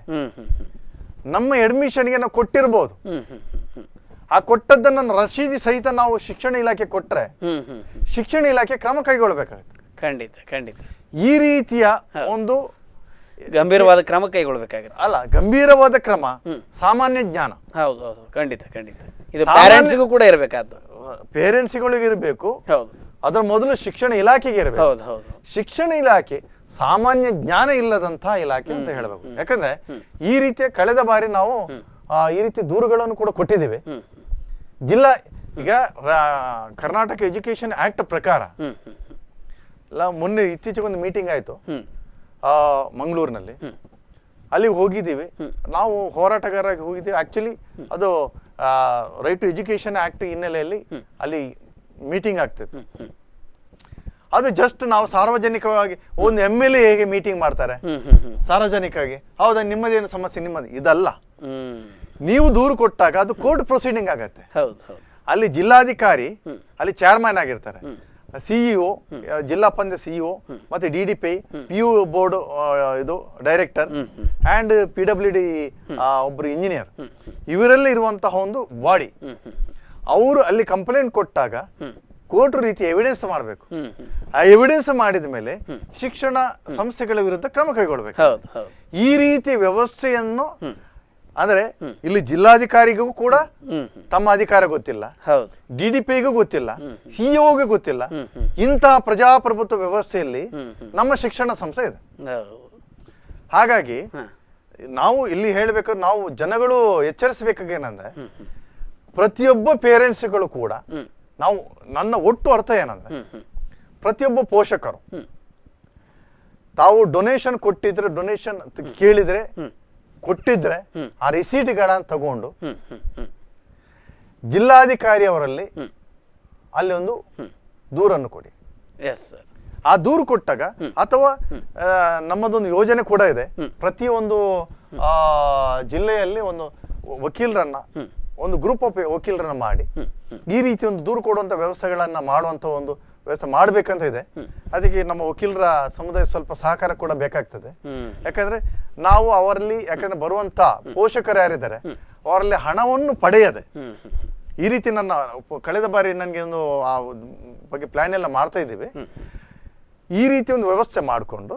S2: ನಮ್ಮ ಅಡ್ಮಿಷನ್ಗೆ ನಾವು ಕೊಟ್ಟಿರ್ಬೋದು, ಆ ಕೊಟ್ಟದ್ದನ್ನು ರಸೀದಿ ಸಹಿತ ನಾವು ಶಿಕ್ಷಣ ಇಲಾಖೆ ಕೊಟ್ರೆ ಶಿಕ್ಷಣ ಇಲಾಖೆ ಕ್ರಮ ಕೈಗೊಳ್ಳಬೇಕಾಗುತ್ತೆ.
S1: ಖಂಡಿತ
S2: ಈ ರೀತಿಯ ಒಂದು
S1: ಗಂಭೀರವಾದ ಕ್ರಮ ಕೈಗೊಳ್ಳಬೇಕಾಗುತ್ತೆ.
S2: ಅಲ್ಲ, ಗಂಭೀರವಾದ ಕ್ರಮ, ಸಾಮಾನ್ಯ ಜ್ಞಾನ.
S1: ಹೌದು ಖಂಡಿತ ಇದು ಪೇರೆಂಟ್ಸ್ಗೂ ಕೂಡ ಇರಬೇಕಾದ್ದು.
S2: ಪೇರೆಂಟ್ಸ್ಗಳಿಗೆ ಇರಬೇಕು, ಅದರ ಮೊದಲು ಶಿಕ್ಷಣ ಇಲಾಖೆಗೆ ಇರಬೇಕು. ಶಿಕ್ಷಣ ಇಲಾಖೆ ಸಾಮಾನ್ಯ ಜ್ಞಾನ ಇಲ್ಲದಂತಹ ಇಲಾಖೆ ಅಂತ ಹೇಳಬೇಕು. ಯಾಕಂದ್ರೆ ಈ ರೀತಿಯ ಕಳೆದ ಬಾರಿ ನಾವು ಈ ರೀತಿ ದೂರುಗಳನ್ನು ಕೂಡ ಕೊಟ್ಟಿದ್ದೇವೆ. ಈಗ ಕರ್ನಾಟಕ ಎಜುಕೇಶನ್ ಆಕ್ಟ್ ಪ್ರಕಾರ ಮೊನ್ನೆ ಇತ್ತೀಚೆಗೆ ಒಂದು ಮೀಟಿಂಗ್ ಆಯ್ತು ಮಂಗಳೂರಿನಲ್ಲಿ. ಅಲ್ಲಿಗೆ ಹೋಗಿದ್ದೀವಿ ನಾವು, ಹೋರಾಟಗಾರರಾಗಿ ಹೋಗಿದ್ದೀವಿ. ಆಕ್ಚುಲಿ ಅದು ರೈಟ್ ಟು ಎಜುಕೇಶನ್ ಆಕ್ಟ್ ಹಿನ್ನೆಲೆಯಲ್ಲಿ ಅಲ್ಲಿ ಮೀಟಿಂಗ್ ಆಗ್ತಿತ್ತು. ಅದು ಜಸ್ಟ್ ನಾವು ಸಾರ್ವಜನಿಕವಾಗಿ ಒಂದು MLA ಹೇಗೆ ಮೀಟಿಂಗ್ ಮಾಡ್ತಾರೆ ಸಾರ್ವಜನಿಕವಾಗಿ, ಹೌದಾ ನಿಮ್ಮದೇನು ಸಮಸ್ಯೆ, ನಿಮ್ಮದು ಇದಲ್ಲ. ನೀವು ದೂರು ಕೊಟ್ಟಾಗ ಅದು ಕೋರ್ಟ್ ಪ್ರೊಸೀಡಿಂಗ್ ಆಗತ್ತೆ. ಅಲ್ಲಿ ಜಿಲ್ಲಾಧಿಕಾರಿ ಅಲ್ಲಿ ಚೇರ್ಮನ್ ಆಗಿರ್ತಾರೆ, CEO, ಜಿಲ್ಲಾ ಪಂಚಾಯತ್ CEO, ಮತ್ತೆ DDP, PU ಬೋರ್ಡ್ ಇದು ಡೈರೆಕ್ಟರ್ ಅಂಡ್ PWD ಒಬ್ರು ಇಂಜಿನಿಯರ್, ಇವರೆಲ್ಲ ಇರುವಂತಹ ಒಂದು ಬಾಡಿ. ಅವರು ಅಲ್ಲಿ ಕಂಪ್ಲೇಂಟ್ ಕೊಟ್ಟಾಗ ಕೋರ್ಟ್ ರೀತಿ ಎವಿಡೆನ್ಸ್ ಮಾಡಬೇಕು. ಆ ಎವಿಡೆನ್ಸ್ ಮಾಡಿದ ಮೇಲೆ ಶಿಕ್ಷಣ ಸಂಸ್ಥೆಗಳ ವಿರುದ್ಧ ಕ್ರಮ ಕೈಗೊಳ್ಳಬೇಕು. ಈ ರೀತಿ ವ್ಯವಸ್ಥೆಯನ್ನು ಅಂದ್ರೆ ಇಲ್ಲಿ ಜಿಲ್ಲಾಧಿಕಾರಿಗೂ ಕೂಡ ತಮ್ಮ ಅಧಿಕಾರ ಗೊತ್ತಿಲ್ಲ,
S1: ಹೌದು,
S2: DDPಗೂ ಗೊತ್ತಿಲ್ಲ, CEO ಗೂ ಗೊತ್ತಿಲ್ಲ. ಇಂತಹ ಪ್ರಜಾಪ್ರಭುತ್ವ ವ್ಯವಸ್ಥೆಯಲ್ಲಿ ನಮ್ಮ ಶಿಕ್ಷಣ ಸಂಸ್ಥೆ ಇದೆ. ಹಾಗಾಗಿ ನಾವು ಇಲ್ಲಿ ಹೇಳ್ಬೇಕಾದ್ರೆ ನಾವು ಜನಗಳು ಎಚ್ಚರಿಸಬೇಕಾಗೇನಂದ್ರೆ ಪ್ರತಿಯೊಬ್ಬ ಪೇರೆಂಟ್ಸ್ಗಳು ಕೂಡ ನಾವು ನನ್ನ ಒಟ್ಟು ಅರ್ಥ ಏನಂದ್ರೆ ಪ್ರತಿಯೊಬ್ಬ ಪೋಷಕರು ತಾವು ಡೊನೇಷನ್ ಕೊಟ್ಟಿದ್ರೆ ಡೊನೇಷನ್ ಕೇಳಿದ್ರೆ ಕೊಟ್ಟಿದ್ರೆ ಆ ರಿಸೀಟ್ಗಳನ್ನ ತಗೊಂಡು ಜಿಲ್ಲಾಧಿಕಾರಿ ಅವರಲ್ಲಿ ಅಲ್ಲಿ ಒಂದು ದೂರನ್ನು ಕೊಡಿ. ಆ ದೂರು ಕೊಟ್ಟಾಗ ಅಥವಾ ನಮ್ಮದೊಂದು ಯೋಜನೆ ಕೂಡ ಇದೆ, ಪ್ರತಿಯೊಂದು ಜಿಲ್ಲೆಯಲ್ಲಿ ಒಂದು ವಕೀಲರನ್ನ ಒಂದು ಗ್ರೂಪ್ ಆಫ್ ವಕೀಲರನ್ನ ಮಾಡಿ ಈ ರೀತಿ ಒಂದು ದೂರು ಕೊಡುವಂತ ವ್ಯವಸ್ಥೆಗಳನ್ನ ಮಾಡುವಂತ ಒಂದು ವ್ಯವಸ್ಥೆ ಮಾಡ್ಬೇಕಂತ ಇದೆ. ಅದಕ್ಕೆ ನಮ್ಮ ವಕೀಲರ ಸಮುದಾಯ ಸ್ವಲ್ಪ ಸಹಕಾರ ಕೂಡ ಬೇಕಾಗ್ತದೆ. ಯಾಕಂದ್ರೆ ನಾವು ಅವರಲ್ಲಿ ಯಾಕಂದ್ರೆ ಬರುವಂತ ಪೋಷಕರು ಯಾರಿದ್ದಾರೆ ಅವರಲ್ಲಿ ಹಣವನ್ನು ಪಡೆಯದೆ ಈ ರೀತಿ ನನ್ನ ಕಳೆದ ಬಾರಿ ನನಗೆ ಒಂದು ಆ ಬಗ್ಗೆ ಪ್ಲಾನ್ ಎಲ್ಲ ಮಾಡ್ತಾ ಇದ್ದೀವಿ. ಈ ರೀತಿ ಒಂದು ವ್ಯವಸ್ಥೆ ಮಾಡಿಕೊಂಡು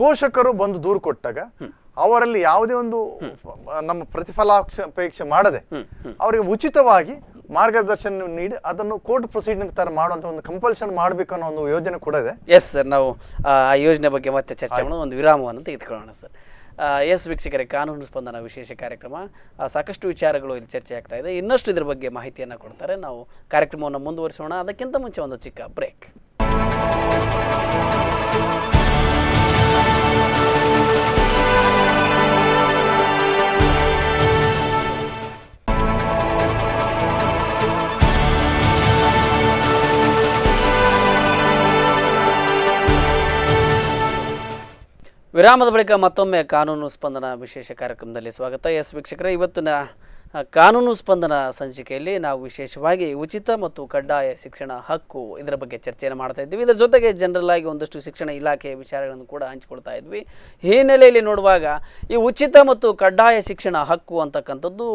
S2: ಪೋಷಕರು ಬಂದು ದೂರು ಕೊಟ್ಟಾಗ ಅವರಲ್ಲಿ ಯಾವುದೇ ಒಂದು ನಮ್ಮ ಪ್ರತಿಫಲಾಪೇಕ್ಷೆ ಮಾಡದೆ ಅವರಿಗೆ ಉಚಿತವಾಗಿ ಮಾರ್ಗದರ್ಶನ ನೀಡಿ ಅದನ್ನು ಕೋರ್ಟ್ ಪ್ರೊಸೀಡಿಂಗ್ ತರ ಮಾಡುವಂತ ಒಂದು ಕಂಪಲ್ಷನ್ ಮಾಡಬೇಕು ಅನ್ನೋ ಒಂದು ಯೋಜನೆ ಕೂಡ ಇದೆ.
S1: ಎಸ್ ಸರ್, ನಾವು ಆ ಯೋಜನೆ ಬಗ್ಗೆ ಮತ್ತೆ ಚರ್ಚೆ ಮಾಡೋಣ, ಒಂದು ವಿರಾಮವನ್ನು ತೆಗೆದುಕೊಳ್ಳೋಣ ಸರ್. ಎಸ್ ವೀಕ್ಷಕರೇ, ಕಾನೂನು ಸ್ಪಂದನ ವಿಶೇಷ ಕಾರ್ಯಕ್ರಮ, ಸಾಕಷ್ಟು ವಿಚಾರಗಳು ಇಲ್ಲಿ ಚರ್ಚೆ ಆಗ್ತಾ ಇದೆ. ಇನ್ನಷ್ಟು ಇದ್ರ ಬಗ್ಗೆ ಮಾಹಿತಿಯನ್ನು ಕೊಡ್ತಾರೆ. ನಾವು ಕಾರ್ಯಕ್ರಮವನ್ನು ಮುಂದುವರಿಸೋಣ. ಅದಕ್ಕಿಂತ ಮುಂಚೆ ಒಂದು ಚಿಕ್ಕ ಬ್ರೇಕ್. ವಿರಾಮದ ಬಳಿಕ ಮತ್ತೊಮ್ಮೆ ಕಾನೂನು ಸ್ಪಂದನ ವಿಶೇಷ ಕಾರ್ಯಕ್ರಮದಲ್ಲಿ ಸ್ವಾಗತ. ಎಸ್ ವೀಕ್ಷಕರೇ, ಇವತ್ತಿನ ಕಾನೂನು ಸ್ಪಂದನ ಸಂಚಿಕೆಯಲ್ಲಿ ನಾವು ವಿಶೇಷವಾಗಿ ಉಚಿತ ಮತ್ತು ಕಡ್ಡಾಯ ಶಿಕ್ಷಣ ಹಕ್ಕು ಇದರ ಬಗ್ಗೆ ಚರ್ಚೆಯನ್ನು ಮಾಡ್ತಾ ಇದ್ವಿ. ಇದರ ಜೊತೆಗೆ ಜನರಲ್ ಆಗಿ ಒಂದಷ್ಟು ಶಿಕ್ಷಣ ಇಲಾಖೆಯ ವಿಚಾರಗಳನ್ನು ಕೂಡ ಹಂಚಿಕೊಳ್ತಾ ಇದ್ವಿ. ಈ ಹಿನ್ನೆಲೆಯಲ್ಲಿ ನೋಡುವಾಗ ಈ ಉಚಿತ ಮತ್ತು ಕಡ್ಡಾಯ ಶಿಕ್ಷಣ ಹಕ್ಕು ಅಂತಕ್ಕಂಥದ್ದು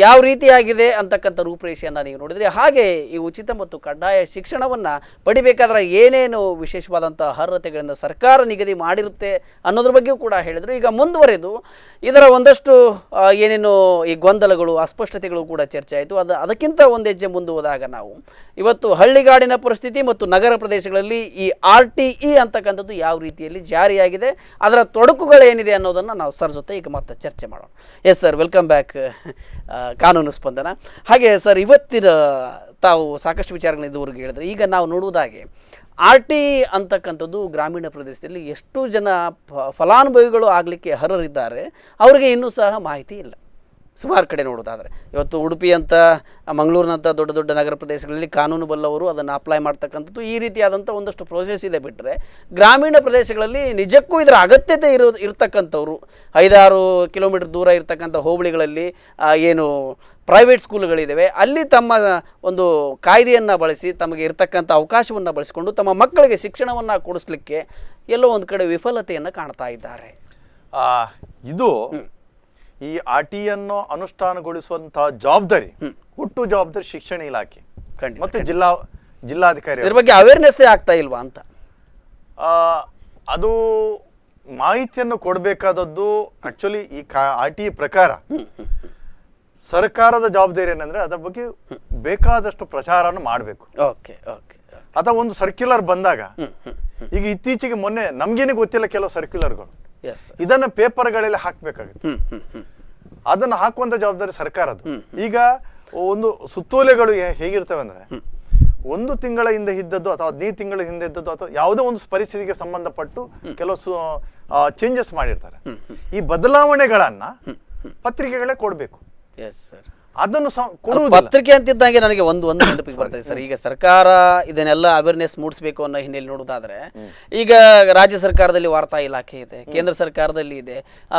S1: ಯಾವ ರೀತಿಯಾಗಿದೆ ಅಂತಕ್ಕಂಥ ರೂಪರೇಷೆಯನ್ನು ನೀವು ನೋಡಿದರೆ, ಹಾಗೆ ಈ ಉಚಿತ ಮತ್ತು ಕಡ್ಡಾಯ ಶಿಕ್ಷಣವನ್ನು ಪಡಿಬೇಕಾದ್ರೆ ಏನೇನು ವಿಶೇಷವಾದಂಥ ಅರ್ಹತೆಗಳಿಂದ ಸರ್ಕಾರ ನಿಗದಿ ಮಾಡಿರುತ್ತೆ ಅನ್ನೋದ್ರ ಬಗ್ಗೆಯೂ ಕೂಡ ಹೇಳಿದರು. ಈಗ ಮುಂದುವರೆದು ಇದರ ಒಂದಷ್ಟು ಏನೇನು ಈ ಗೊಂದಲಗಳು ಅಸ್ಪಷ್ಟತೆಗಳು ಕೂಡ ಚರ್ಚೆ ಆಯಿತು. ಅದಕ್ಕಿಂತ ಒಂದು ಹೆಜ್ಜೆ ಮುಂದೆ ಹೋದಾಗ ನಾವು ಇವತ್ತು ಹಳ್ಳಿಗಾಡಿನ ಪರಿಸ್ಥಿತಿ ಮತ್ತು ನಗರ ಪ್ರದೇಶಗಳಲ್ಲಿ ಈ RTE ಅಂತಕ್ಕಂಥದ್ದು ಯಾವ ರೀತಿಯಲ್ಲಿ ಜಾರಿಯಾಗಿದೆ, ಅದರ ತೊಡಕುಗಳೇನಿದೆ ಅನ್ನೋದನ್ನು ನಾವು ಸರ್ ಜೊತೆ ಈಗ ಮತ್ತೆ ಚರ್ಚೆ ಮಾಡೋಣ. ಎಸ್ ಸರ್, ವೆಲ್ಕಮ್ ಬ್ಯಾಕ್ ಕಾನೂನು ಸ್ಪಂದನ. ಹಾಗೆ ಸರ್, ಇವತ್ತಿನ ತಾವು ಸಾಕಷ್ಟು ವಿಚಾರಗಳನ್ನ ಇದುವರೆಗೆ ಹೇಳಿದ್ರೆ, ಈಗ ನಾವು ನೋಡುವುದಾಗೆ RTE ಅಂತಕ್ಕಂಥದ್ದು ಗ್ರಾಮೀಣ ಪ್ರದೇಶದಲ್ಲಿ ಎಷ್ಟು ಜನ ಫಲಾನುಭವಿಗಳು ಆಗಲಿಕ್ಕೆ ಅರ್ಹರಿದ್ದಾರೆ ಅವರಿಗೆ ಇನ್ನೂ ಸಹ ಮಾಹಿತಿ ಇಲ್ಲ. ಸುಮಾರು ಕಡೆ ನೋಡೋದಾದರೆ ಇವತ್ತು ಉಡುಪಿ ಅಂತ ಮಂಗಳೂರಿನಂಥ ದೊಡ್ಡ ದೊಡ್ಡ ನಗರ ಪ್ರದೇಶಗಳಲ್ಲಿ ಕಾನೂನು ಬಲ್ಲವರು ಅದನ್ನು ಅಪ್ಲೈ ಮಾಡ್ತಕ್ಕಂಥದ್ದು ಈ ರೀತಿಯಾದಂಥ ಒಂದಷ್ಟು ಪ್ರೋಸೆಸ್ ಇದೆ. ಬಿಟ್ಟರೆ ಗ್ರಾಮೀಣ ಪ್ರದೇಶಗಳಲ್ಲಿ ನಿಜಕ್ಕೂ ಇದರ ಅಗತ್ಯತೆ ಇರ್ತಕ್ಕಂಥವ್ರು 5-6 ಕಿಲೋಮೀಟರ್ ದೂರ ಇರ್ತಕ್ಕಂಥ ಹೋಬಳಿಗಳಲ್ಲಿ ಏನು ಪ್ರೈವೇಟ್ ಸ್ಕೂಲ್ಗಳಿದ್ದಾವೆ, ಅಲ್ಲಿ ತಮ್ಮ ಒಂದು ಕಾಯ್ದೆಯನ್ನು ಬಳಸಿ ತಮಗೆ ಇರ್ತಕ್ಕಂಥ ಅವಕಾಶವನ್ನು ಬಳಸಿಕೊಂಡು ತಮ್ಮ ಮಕ್ಕಳಿಗೆ ಶಿಕ್ಷಣವನ್ನು ಕೊಡಿಸ್ಲಿಕ್ಕೆ ಎಲ್ಲೋ ಒಂದು ಕಡೆ ವಿಫಲತೆಯನ್ನು ಕಾಣ್ತಾ ಇದ್ದಾರೆ.
S2: ಇದು ಈ RTEಯನ್ನು ಅನುಷ್ಠಾನಗೊಳಿಸುವಂತಹ ಜವಾಬ್ದಾರಿ, ಒಟ್ಟು ಜವಾಬ್ದಾರಿ ಶಿಕ್ಷಣ ಇಲಾಖೆ ಮತ್ತು ಜಿಲ್ಲಾಧಿಕಾರಿ.
S1: ಇದ್ರ ಬಗ್ಗೆ ಅವೇರ್ನೆಸ್ ಆಗ್ತಾ ಇಲ್ವಾ ಅಂತ
S2: ಅದು ಮಾಹಿತಿಯನ್ನು ಕೊಡಬೇಕಾದದ್ದು ಆಕ್ಚುಲಿ ಈ RTE ಪ್ರಕಾರ ಸರ್ಕಾರದ ಜವಾಬ್ದಾರಿ ಏನಂದ್ರೆ ಅದರ ಬಗ್ಗೆ ಬೇಕಾದಷ್ಟು ಪ್ರಚಾರವನ್ನು ಮಾಡಬೇಕು. ಅಥವಾ ಒಂದು ಸರ್ಕ್ಯುಲರ್ ಬಂದಾಗ, ಈಗ ಇತ್ತೀಚೆಗೆ ಮೊನ್ನೆ ನಮ್ಗೇನೆ ಗೊತ್ತಿಲ್ಲ ಕೆಲವು ಸರ್ಕ್ಯುಲರ್ಗಳು, ಇದನ್ನ ಪೇಪರ್ಗಳಲ್ಲಿ ಹಾಕ್ಬೇಕಾಗುತ್ತೆ. ಅದನ್ನ ಹಾಕುವಂತ ಜವಾಬ್ದಾರಿ ಸರ್ಕಾರದ್ದು. ಈಗ ಒಂದು ಸುತ್ತೋಲೆಗಳು ಹೇಗಿರ್ತವೆ ಅಂದ್ರೆ, 1 ತಿಂಗಳ ಹಿಂದೆ ಇದ್ದದ್ದು ಅಥವಾ 15 ತಿಂಗಳ ಹಿಂದೆ ಇದ್ದದ್ದು ಅಥವಾ ಯಾವುದೋ ಒಂದು ಪರಿಸ್ಥಿತಿಗೆ ಸಂಬಂಧಪಟ್ಟು ಕೆಲವು ಚೇಂಜಸ್ ಮಾಡಿರ್ತಾರೆ. ಈ ಬದಲಾವಣೆಗಳನ್ನ ಪತ್ರಿಕೆಗಳೇ ಕೊಡ್ಬೇಕು. ಅದನ್ನು
S1: ಪತ್ರಿಕೆ ಅಂತಿದ್ದಂಗೆ ನನಗೆ ಒಂದು ನೆನಪಿಗೆ ಬರ್ತದೆ ಸರ್. ಈಗ ಸರ್ಕಾರ ಇದನ್ನೆಲ್ಲ ಅವೇರ್ನೆಸ್ ಮೂಡಿಸಬೇಕು ಅನ್ನೋ ಹಿನ್ನೆಲೆ ನೋಡೋದಾದ್ರೆ, ಈಗ ರಾಜ್ಯ ಸರ್ಕಾರದಲ್ಲಿ ವಾರ್ತಾ ಇಲಾಖೆ ಇದೆ, ಕೇಂದ್ರ ಸರ್ಕಾರದಲ್ಲಿ ಇದೆ,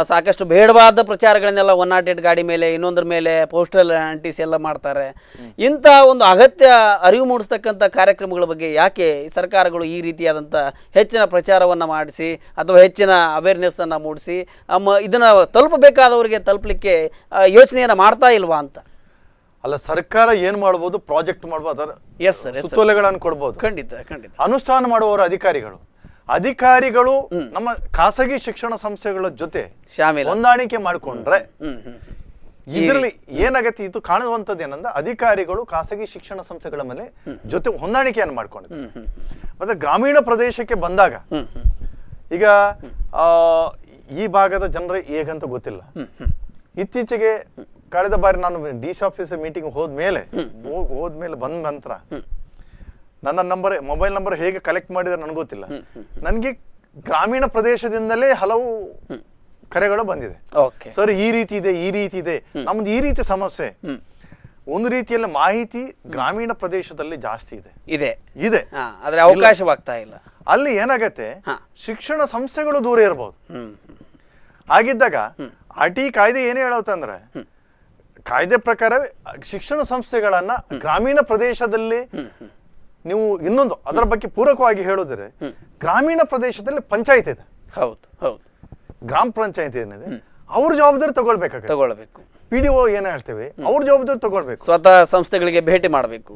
S1: ಸಾಕಷ್ಟು ಬೇಡವಾದ ಪ್ರಚಾರಗಳನ್ನೆಲ್ಲ 108 ಗಾಡಿ ಮೇಲೆ ಇನ್ನೊಂದ್ರ ಮೇಲೆ ಪೋಸ್ಟಲ್ ಅಂಟಿಸಿ ಎಲ್ಲ ಮಾಡ್ತಾರೆ. ಇಂಥ ಒಂದು ಅಗತ್ಯ ಅರಿವು ಮೂಡಿಸ್ತಕ್ಕಂಥ ಕಾರ್ಯಕ್ರಮಗಳ ಬಗ್ಗೆ ಯಾಕೆ ಸರ್ಕಾರಗಳು ಈ ರೀತಿಯಾದಂಥ ಹೆಚ್ಚಿನ ಪ್ರಚಾರವನ್ನು ಮಾಡಿಸಿ ಅಥವಾ ಹೆಚ್ಚಿನ ಅವೇರ್ನೆಸ್ ಅನ್ನು ಮೂಡಿಸಿ ಇದನ್ನ ತಲುಪಬೇಕಾದವರಿಗೆ ತಲುಪಲಿಕ್ಕೆ ಯೋಚನೆಯನ್ನು ಮಾಡ್ತಾ ಇಲ್ವಾ ಅಂತ?
S2: ಅಲ್ಲ, ಸರ್ಕಾರ ಏನ್ ಮಾಡ್ಬೋದು, ಪ್ರಾಜೆಕ್ಟ್ ಮಾಡ್ಬೋದು, ಸುತ್ತೋಲೆಗಳನ್ನು ಕೊಡ್ಬೋದು,
S1: ಖಂಡಿತ.
S2: ಅನುಷ್ಠಾನ ಮಾಡುವವರು ಅಧಿಕಾರಿಗಳು ನಮ್ಮ ಖಾಸಗಿ ಶಿಕ್ಷಣ ಸಂಸ್ಥೆಗಳ ಜೊತೆ ಹೊಂದಾಣಿಕೆ ಮಾಡಿಕೊಂಡ್ರೆ ಇದರಲ್ಲಿ ಏನಾಗತ್ತೆ, ಇದು ಕಾಣುವಂಥದ್ದು ಏನಂದ್ರೆ ಅಧಿಕಾರಿಗಳು ಖಾಸಗಿ ಶಿಕ್ಷಣ ಸಂಸ್ಥೆಗಳ ಮೇಲೆ ಜೊತೆ ಹೊಂದಾಣಿಕೆಯನ್ನು ಮಾಡ್ಕೊಂಡಿದ್ದಾರೆ. ಮತ್ತೆ ಗ್ರಾಮೀಣ ಪ್ರದೇಶಕ್ಕೆ ಬಂದಾಗ ಈಗ ಈ ಭಾಗದ ಜನರ ಹೇಗಂತ ಗೊತ್ತಿಲ್ಲ. ಇತ್ತೀಚೆಗೆ ಕಳೆದ ಬಾರಿ ನಾನು DC ಆಫೀಸ್ ಮೀಟಿಂಗ್ ಹೋದ್ಮೇಲೆ ಬಂದ ನಂತರ ನನ್ನ ಮೊಬೈಲ್ ನಂಬರ್ ಹೇಗೆ ಕಲೆಕ್ಟ್ ಮಾಡಿದ್ರೆ ನನಗೆ ಗೊತ್ತಿಲ್ಲ, ನನಗೆ ಗ್ರಾಮೀಣ ಪ್ರದೇಶದಿಂದಲೇ ಹಲವು ಕರೆಗಳು ಬಂದಿದೆ. ಸರ್ ಈ ರೀತಿ ಇದೆ ನಮ್ದು ಈ ರೀತಿ ಸಮಸ್ಯೆ. ಒಂದು ರೀತಿಯಲ್ಲಿ ಮಾಹಿತಿ ಗ್ರಾಮೀಣ ಪ್ರದೇಶದಲ್ಲಿ ಜಾಸ್ತಿ ಇದೆ
S1: ಆದ್ರೆ ಅವಕಾಶವಾಗ್ತಾ ಇಲ್ಲ.
S2: ಅಲ್ಲಿ ಏನಾಗತ್ತೆ, ಶಿಕ್ಷಣ ಸಂಸ್ಥೆಗಳು ದೂರ ಇರಬಹುದು. ಹಾಗಿದ್ದಾಗ RT ಕಾಯ್ದೆ ಏನೇ ಹೇಳುತ್ತಂದ್ರೆ, ಕಾಯ್ದೆ ಪ್ರಕಾರ ಶಿಕ್ಷಣ ಸಂಸ್ಥೆಗಳನ್ನ ಗ್ರಾಮೀಣ ಪ್ರದೇಶದಲ್ಲಿ ನೀವು ಇನ್ನೊಂದು ಅದರ ಬಗ್ಗೆ ಪೂರಕವಾಗಿ ಹೇಳೋದ್ರೆ, ಗ್ರಾಮೀಣ ಪ್ರದೇಶದಲ್ಲಿ ಪಂಚಾಯತ್ ಇದೆ.
S1: ಹೌದು,
S2: ಗ್ರಾಮ ಪಂಚಾಯತ್ ಏನಿದೆ ಅವ್ರ ಜವಾಬ್ದಾರಿ ತಗೊಳ್ಬೇಕು. PDO ಏನ್ ಹೇಳ್ತೇವೆ ಅವ್ರ ಜವಾಬ್ದಾರಿ ತಗೊಳ್ಬೇಕು.
S1: ಸ್ವತಃ ಸಂಸ್ಥೆಗಳಿಗೆ ಭೇಟಿ ಮಾಡ್ಬೇಕು.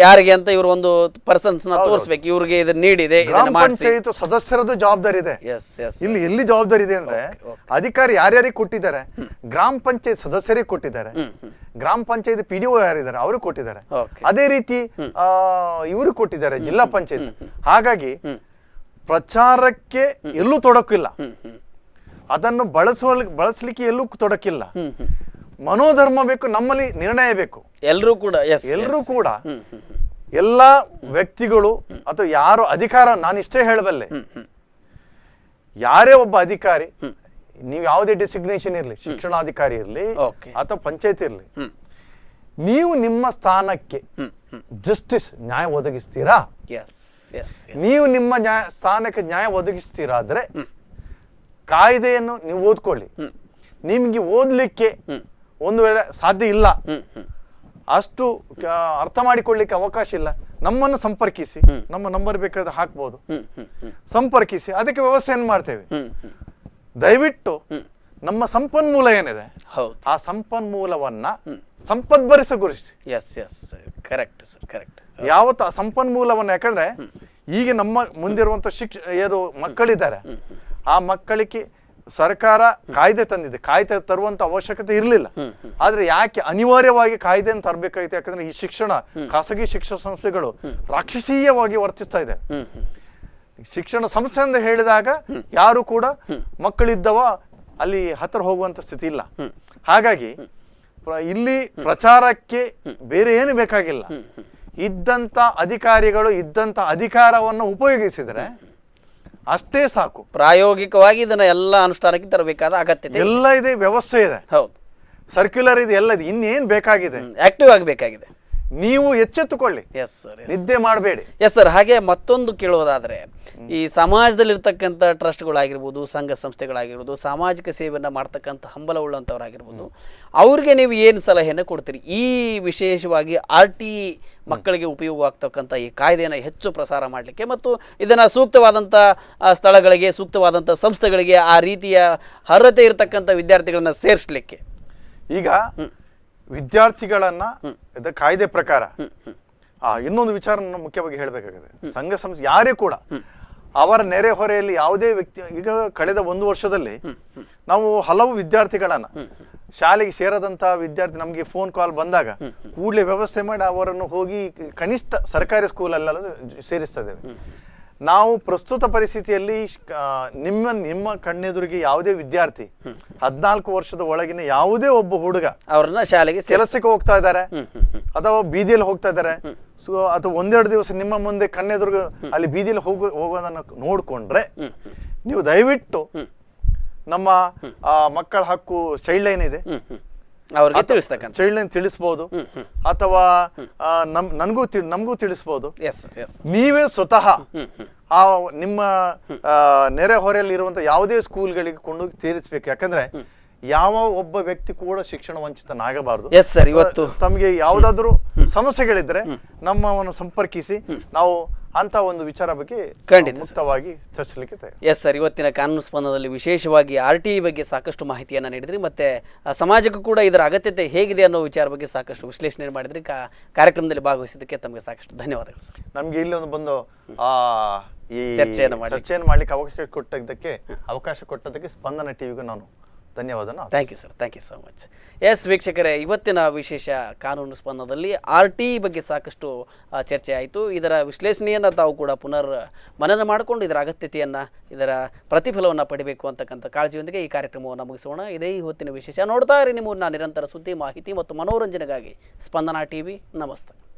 S1: ಯಾರಿಗೆ ಅಂತ ಇವರು ಒಂದು ಪರ್ಸನ್ಸ್ ನ ತೋರಿಸ್ಬೇಕು, ಇವ್ರಿಗೆ ಇದು ನೀಡಿದೆ.
S2: ಗ್ರಾಮ ಪಂಚಾಯತ್ ಸದಸ್ಯರದ್ದು ಜವಾಬ್ದಾರಿ ಇದೆ. ಇಲ್ಲಿ ಎಲ್ಲಿ ಜವಾಬ್ದಾರಿ ಇದೆ ಅಂದ್ರೆ, ಅಧಿಕಾರಿ ಯಾರ್ಯಾರಿಗೆ ಕೊಟ್ಟಿದ್ದಾರೆ, ಗ್ರಾಮ ಪಂಚಾಯತ್ ಸದಸ್ಯರಿಗೆ ಕೊಟ್ಟಿದ್ದಾರೆ, ಗ್ರಾಮ ಪಂಚಾಯತ್ PDO ಯಾರಿದ್ದಾರೆ ಅವ್ರಿಗೆ ಕೊಟ್ಟಿದ್ದಾರೆ, ಅದೇ ರೀತಿ ಇವ್ರಿಗೆ ಕೊಟ್ಟಿದ್ದಾರೆ ಜಿಲ್ಲಾ ಪಂಚಾಯತ್. ಹಾಗಾಗಿ ಪ್ರಚಾರಕ್ಕೆ ಎಲ್ಲೂ ತೊಡಕಿಲ್ಲ, ಅದನ್ನು ಬಳಸಲಿಕ್ಕೆ ಎಲ್ಲೂ ತೊಡಕಿಲ್ಲ. ಮನೋಧರ್ಮ ಬೇಕು, ನಮ್ಮಲ್ಲಿ ನಿರ್ಣಯ ಬೇಕು.
S1: ಎಲ್ಲರೂ ಕೂಡ
S2: ಎಲ್ಲ ವ್ಯಕ್ತಿಗಳು ಅಥವಾ ಯಾರು ಅಧಿಕಾರ, ನಾನಿಷ್ಟೇ ಹೇಳಬಲ್ಲೆ, ಯಾರೇ ಒಬ್ಬ ಅಧಿಕಾರಿ, ನೀವು ಯಾವುದೇ ಡೆಸಿಗ್ನೇಷನ್ ಇರಲಿ, ಶಿಕ್ಷಣಾಧಿಕಾರಿ ಇರಲಿ ಅಥವಾ ಪಂಚಾಯತ್ ಇರಲಿ, ನೀವು ನಿಮ್ಮ ಸ್ಥಾನಕ್ಕೆ ಜಸ್ಟಿಸ್ ನ್ಯಾಯ ಒದಗಿಸ್ತೀರಾ, ನೀವು ನಿಮ್ಮ ಸ್ಥಾನಕ್ಕೆ ನ್ಯಾಯ ಒದಗಿಸ್ತೀರಾದ್ರೆ ಕಾಯ್ದೆಯನ್ನು ನೀವು ಓದ್ಕೊಳ್ಳಿ. ನಿಮ್ಗೆ ಓದ್ಲಿಕ್ಕೆ ಒಂದು ವೇಳೆ ಸಾಧ್ಯ ಇಲ್ಲ, ಅಷ್ಟು ಅರ್ಥ ಮಾಡಿಕೊಳ್ಳಿಕ್ಕೆ ಅವಕಾಶ ಇಲ್ಲ, ನಮ್ಮನ್ನು ಸಂಪರ್ಕಿಸಿ. ನಮ್ಮ ನಂಬರ್ ಬೇಕಾದ್ರೆ ಹಾಕ್ಬೋದು, ಸಂಪರ್ಕಿಸಿ. ಅದಕ್ಕೆ ವ್ಯವಸ್ಥೆಯನ್ನು ಮಾಡ್ತೇವೆ. ದಯವಿಟ್ಟು ನಮ್ಮ ಸಂಪನ್ಮೂಲ ಏನಿದೆ ಆ ಸಂಪನ್ಮೂಲವನ್ನ ಸಂಪದ್ಭರಿಸಗೊಳಿಸಿ. ಯಾವತ್ತು ಆ ಸಂಪನ್ಮೂಲವನ್ನ, ಯಾಕಂದ್ರೆ ಈಗ ನಮ್ಮ ಮುಂದಿರುವಂತ ಏನು ಮಕ್ಕಳಿದ್ದಾರೆ, ಆ ಮಕ್ಕಳಿಗೆ ಸರ್ಕಾರ ಕಾಯ್ದೆ ತಂದಿದೆ. ಕಾಯ್ದೆ ತರುವಂತ ಅವಶ್ಯಕತೆ ಇರಲಿಲ್ಲ, ಆದ್ರೆ ಯಾಕೆ ಅನಿವಾರ್ಯವಾಗಿ ಕಾಯ್ದೆಯನ್ನು ತರಬೇಕಾಯ್ತು? ಯಾಕಂದ್ರೆ ಈ ಖಾಸಗಿ ಶಿಕ್ಷಣ ಸಂಸ್ಥೆಗಳು ರಾಕ್ಷಸೀಯವಾಗಿ ವರ್ತಿಸ್ತಾ ಇದೆ. ಶಿಕ್ಷಣ ಸಂಸ್ಥೆ ಅಂತ ಹೇಳಿದಾಗ ಯಾರು ಕೂಡ ಮಕ್ಕಳಿದ್ದವ ಅಲ್ಲಿ ಹತ್ತಿರ ಹೋಗುವಂತ ಸ್ಥಿತಿ ಇಲ್ಲ. ಹಾಗಾಗಿ ಇಲ್ಲಿ ಪ್ರಚಾರಕ್ಕೆ ಬೇರೆ ಏನು ಬೇಕಾಗಿಲ್ಲ. ಇದ್ದಂತ ಅಧಿಕಾರಿಗಳು ಇದ್ದಂತ ಅಧಿಕಾರವನ್ನು ಉಪಯೋಗಿಸಿದರೆ ಅಷ್ಟೇ ಸಾಕು.
S1: ಪ್ರಾಯೋಗಿಕವಾಗಿ ಇದನ್ನ ಎಲ್ಲ ಅನುಷ್ಠಾನಕ್ಕೆ ತರಬೇಕಾದ ಅಗತ್ಯತೆ
S2: ಎಲ್ಲ ಇದೆ, ವ್ಯವಸ್ಥೆ ಇದೆ, ಸರ್ಕ್ಯುಲರ್ ಇದೆ, ಎಲ್ಲ ಇದೆ. ಇನ್ನೇನ್ ಬೇಕಾಗಿದೆ?
S1: ಆಕ್ಟಿವ್ ಆಗಬೇಕಾಗಿದೆ.
S2: ನೀವು ಎಚ್ಚೆತ್ತುಕೊಳ್ಳಿ, ನಿದ್ದೆ ಮಾಡಬೇಡಿ.
S1: Yes sir. ಹಾಗೆ ಮತ್ತೊಂದು ಕೇಳೋದಾದ್ರೆ, ಈ ಸಮಾಜದಲ್ಲಿ ಇರ್ತಕ್ಕಂಥ ಟ್ರಸ್ಟ್ಗಳಾಗಿರ್ಬೋದು, ಸಂಘ ಸಂಸ್ಥೆಗಳಾಗಿರ್ಬೋದು, ಸಾಮಾಜಿಕ ಸೇವೆಯನ್ನು ಮಾಡ್ತಕ್ಕಂಥ ಹಂಬಲ ಉಳ್ಳಂಥವ್ರಾಗಿರ್ಬೋದು, ಅವ್ರಿಗೆ ನೀವು ಏನು ಸಲಹೆಯನ್ನು ಕೊಡ್ತೀರಿ? ಈ ವಿಶೇಷವಾಗಿ RT ಮಕ್ಕಳಿಗೆ ಉಪಯೋಗವಾಗ್ತಕ್ಕಂಥ ಈ ಕಾಯ್ದೆಯನ್ನು ಹೆಚ್ಚು ಪ್ರಸಾರ ಮಾಡಲಿಕ್ಕೆ ಮತ್ತು ಇದನ್ನು ಸೂಕ್ತವಾದಂಥ ಸ್ಥಳಗಳಿಗೆ, ಸೂಕ್ತವಾದಂಥ ಸಂಸ್ಥೆಗಳಿಗೆ, ಆ ರೀತಿಯ ಅರ್ಹತೆ ಇರತಕ್ಕಂಥ ವಿದ್ಯಾರ್ಥಿಗಳನ್ನ ಸೇರಿಸಲಿಕ್ಕೆ.
S2: ಈಗ ವಿದ್ಯಾರ್ಥಿಗಳನ್ನ ಕಾಯ್ದೆ ಪ್ರಕಾರ ಇನ್ನೊಂದು ವಿಚಾರ ಮುಖ್ಯವಾಗಿ ಹೇಳಬೇಕಾಗಿದೆ. ಸಂಘ ಸಂಸ್ಥೆ ಯಾರೇ ಕೂಡ ಅವರ ನೆರೆಹೊರೆಯಲ್ಲಿ ಯಾವುದೇ ವ್ಯಕ್ತಿ, ಈಗ ಕಳೆದ 1 ವರ್ಷದಲ್ಲಿ ನಾವು ಹಲವು ವಿದ್ಯಾರ್ಥಿಗಳನ್ನ, ಶಾಲೆಗೆ ಸೇರದಂತ ವಿದ್ಯಾರ್ಥಿ ನಮಗೆ ಫೋನ್ ಕಾಲ್ ಬಂದಾಗ ಕೂಡಲೇ ವ್ಯವಸ್ಥೆ ಮಾಡಿ ಅವರನ್ನು ಹೋಗಿ ಕನಿಷ್ಠ ಸರ್ಕಾರಿ ಸ್ಕೂಲಲ್ಲೆಲ್ಲ ಸೇರಿಸ್ತಾ ಇದ್ದೇವೆ. ನಾವು ಪ್ರಸ್ತುತ ಪರಿಸ್ಥಿತಿಯಲ್ಲಿ ನಿಮ್ಮ ಕಣ್ಣೆದುರಿಗೆ ಯಾವುದೇ ವಿದ್ಯಾರ್ಥಿ 14 ವರ್ಷದ ಒಳಗಿನ ಯಾವುದೇ ಒಬ್ಬ ಹುಡುಗ
S1: ಅವ್ರನ್ನ ಶಾಲೆಗೆ
S2: ಕೆಲಸಕ್ಕೆ ಹೋಗ್ತಾ ಇದ್ದಾರೆ ಅಥವಾ ಬೀದಿಯಲ್ಲಿ ಹೋಗ್ತಾ ಇದ್ದಾರೆ, ಅಥವಾ 1-2 ದಿವಸ ನಿಮ್ಮ ಮುಂದೆ ಕಣ್ಣೆದುರಿಗೆ ಅಲ್ಲಿ ಬೀದಿಯಲ್ಲಿ ಹೋಗೋದನ್ನ ನೋಡ್ಕೊಂಡ್ರೆ, ನೀವು ದಯವಿಟ್ಟು ನಮ್ಮ ಮಕ್ಕಳ ಹಕ್ಕು ಚೈಲ್ಡ್ ಲೈನ್ ಇದೆ, ಚೈಲ್ಡ್ ಲೈನ್ ತಿಳಿಸಬಹುದು, ಅಥವಾ ನಮಗೂ ತಿಳಿಸಬಹುದು. ನೀವೇ ಸ್ವತಃ ಆ ನಿಮ್ಮ ನೆರೆಹೊರೆಯಲ್ಲಿ ಇರುವಂತ ಯಾವುದೇ ಸ್ಕೂಲ್ಗಳಿಗೆ ಕೊಂಡೋಗಿ ಸೇರಿಸಬೇಕು. ಯಾಕಂದ್ರೆ ಯಾವ ಒಬ್ಬ ವ್ಯಕ್ತಿ ಕೂಡ ಶಿಕ್ಷಣ ವಂಚಿತನಾಗಬಾರದು.
S1: ಇವತ್ತು
S2: ತಮಗೆ ಯಾವುದಾದ್ರೂ ಸಮಸ್ಯೆಗಳಿದ್ರೆ ನಮ್ಮವನ್ನು ಸಂಪರ್ಕಿಸಿ, ನಾವು ಅಂತ ಒಂದು ವಿಚಾರ ಬಗ್ಗೆ ಮುಕ್ತವಾಗಿ ಚರ್ಚಿಸಲಿಕ್ಕೆ ತಯಾರಿ.
S1: Yes sir. ಇವತ್ತಿನ ಕಾನೂನು ಸ್ಪಂದನದಲ್ಲಿ ವಿಶೇಷವಾಗಿ RT ಬಗ್ಗೆ ಸಾಕಷ್ಟು ಮಾಹಿತಿಯನ್ನು ನೀಡಿದ್ರಿ, ಮತ್ತೆ ಸಮಾಜಕ್ಕೂ ಕೂಡ ಇದರ ಅಗತ್ಯತೆ ಹೇಗಿದೆ ಅನ್ನೋ ವಿಚಾರ ಬಗ್ಗೆ ಸಾಕಷ್ಟು ವಿಶ್ಲೇಷಣೆ ಮಾಡಿದ್ರಿ. ಕಾರ್ಯಕ್ರಮದಲ್ಲಿ ಭಾಗವಹಿಸಿದ್ದಕ್ಕೆ ತಮಗೆ ಸಾಕಷ್ಟು ಧನ್ಯವಾದಗಳು ಸರ್.
S2: ನಮ್ಗೆ ಇಲ್ಲಿ ಬಂದು ಈ
S1: ಚರ್ಚೆಯನ್ನು
S2: ಮಾಡ್ಲಿಕ್ಕೆ ಅವಕಾಶ ಕೊಟ್ಟದ್ದಕ್ಕೆ ಸ್ಪಂದನ ಟಿವಿಗೂ ನಾನು ಧನ್ಯವಾದ.
S1: Thank you sir, thank you so much. Yes ವೀಕ್ಷಕರೇ, ಇವತ್ತಿನ ವಿಶೇಷ ಕಾನೂನು ಸ್ಪಂದನದಲ್ಲಿ RT ಬಗ್ಗೆ ಸಾಕಷ್ಟು ಚರ್ಚೆ ಆಯಿತು. ಇದರ ವಿಶ್ಲೇಷಣೆಯನ್ನು ತಾವು ಕೂಡ ಪುನರ್ ಮನನ ಮಾಡಿಕೊಂಡು ಇದರ ಅಗತ್ಯತೆಯನ್ನು, ಇದರ ಪ್ರತಿಫಲವನ್ನು ಪಡಿಬೇಕು ಅಂತಕ್ಕಂಥ ಕಾಳಜಿಯೊಂದಿಗೆ ಈ ಕಾರ್ಯಕ್ರಮವನ್ನು ಮುಗಿಸೋಣ. ಇದೇ ಹೊತ್ತಿನ ವಿಶೇಷ. ನೋಡ್ತಾ ಇರಿ ನಿಮ್ಮನ್ನ ನಿರಂತರ ಸುದ್ದಿ, ಮಾಹಿತಿ ಮತ್ತು ಮನೋರಂಜನೆಗಾಗಿ ಸ್ಪಂದನ TV. ನಮಸ್ತೆ.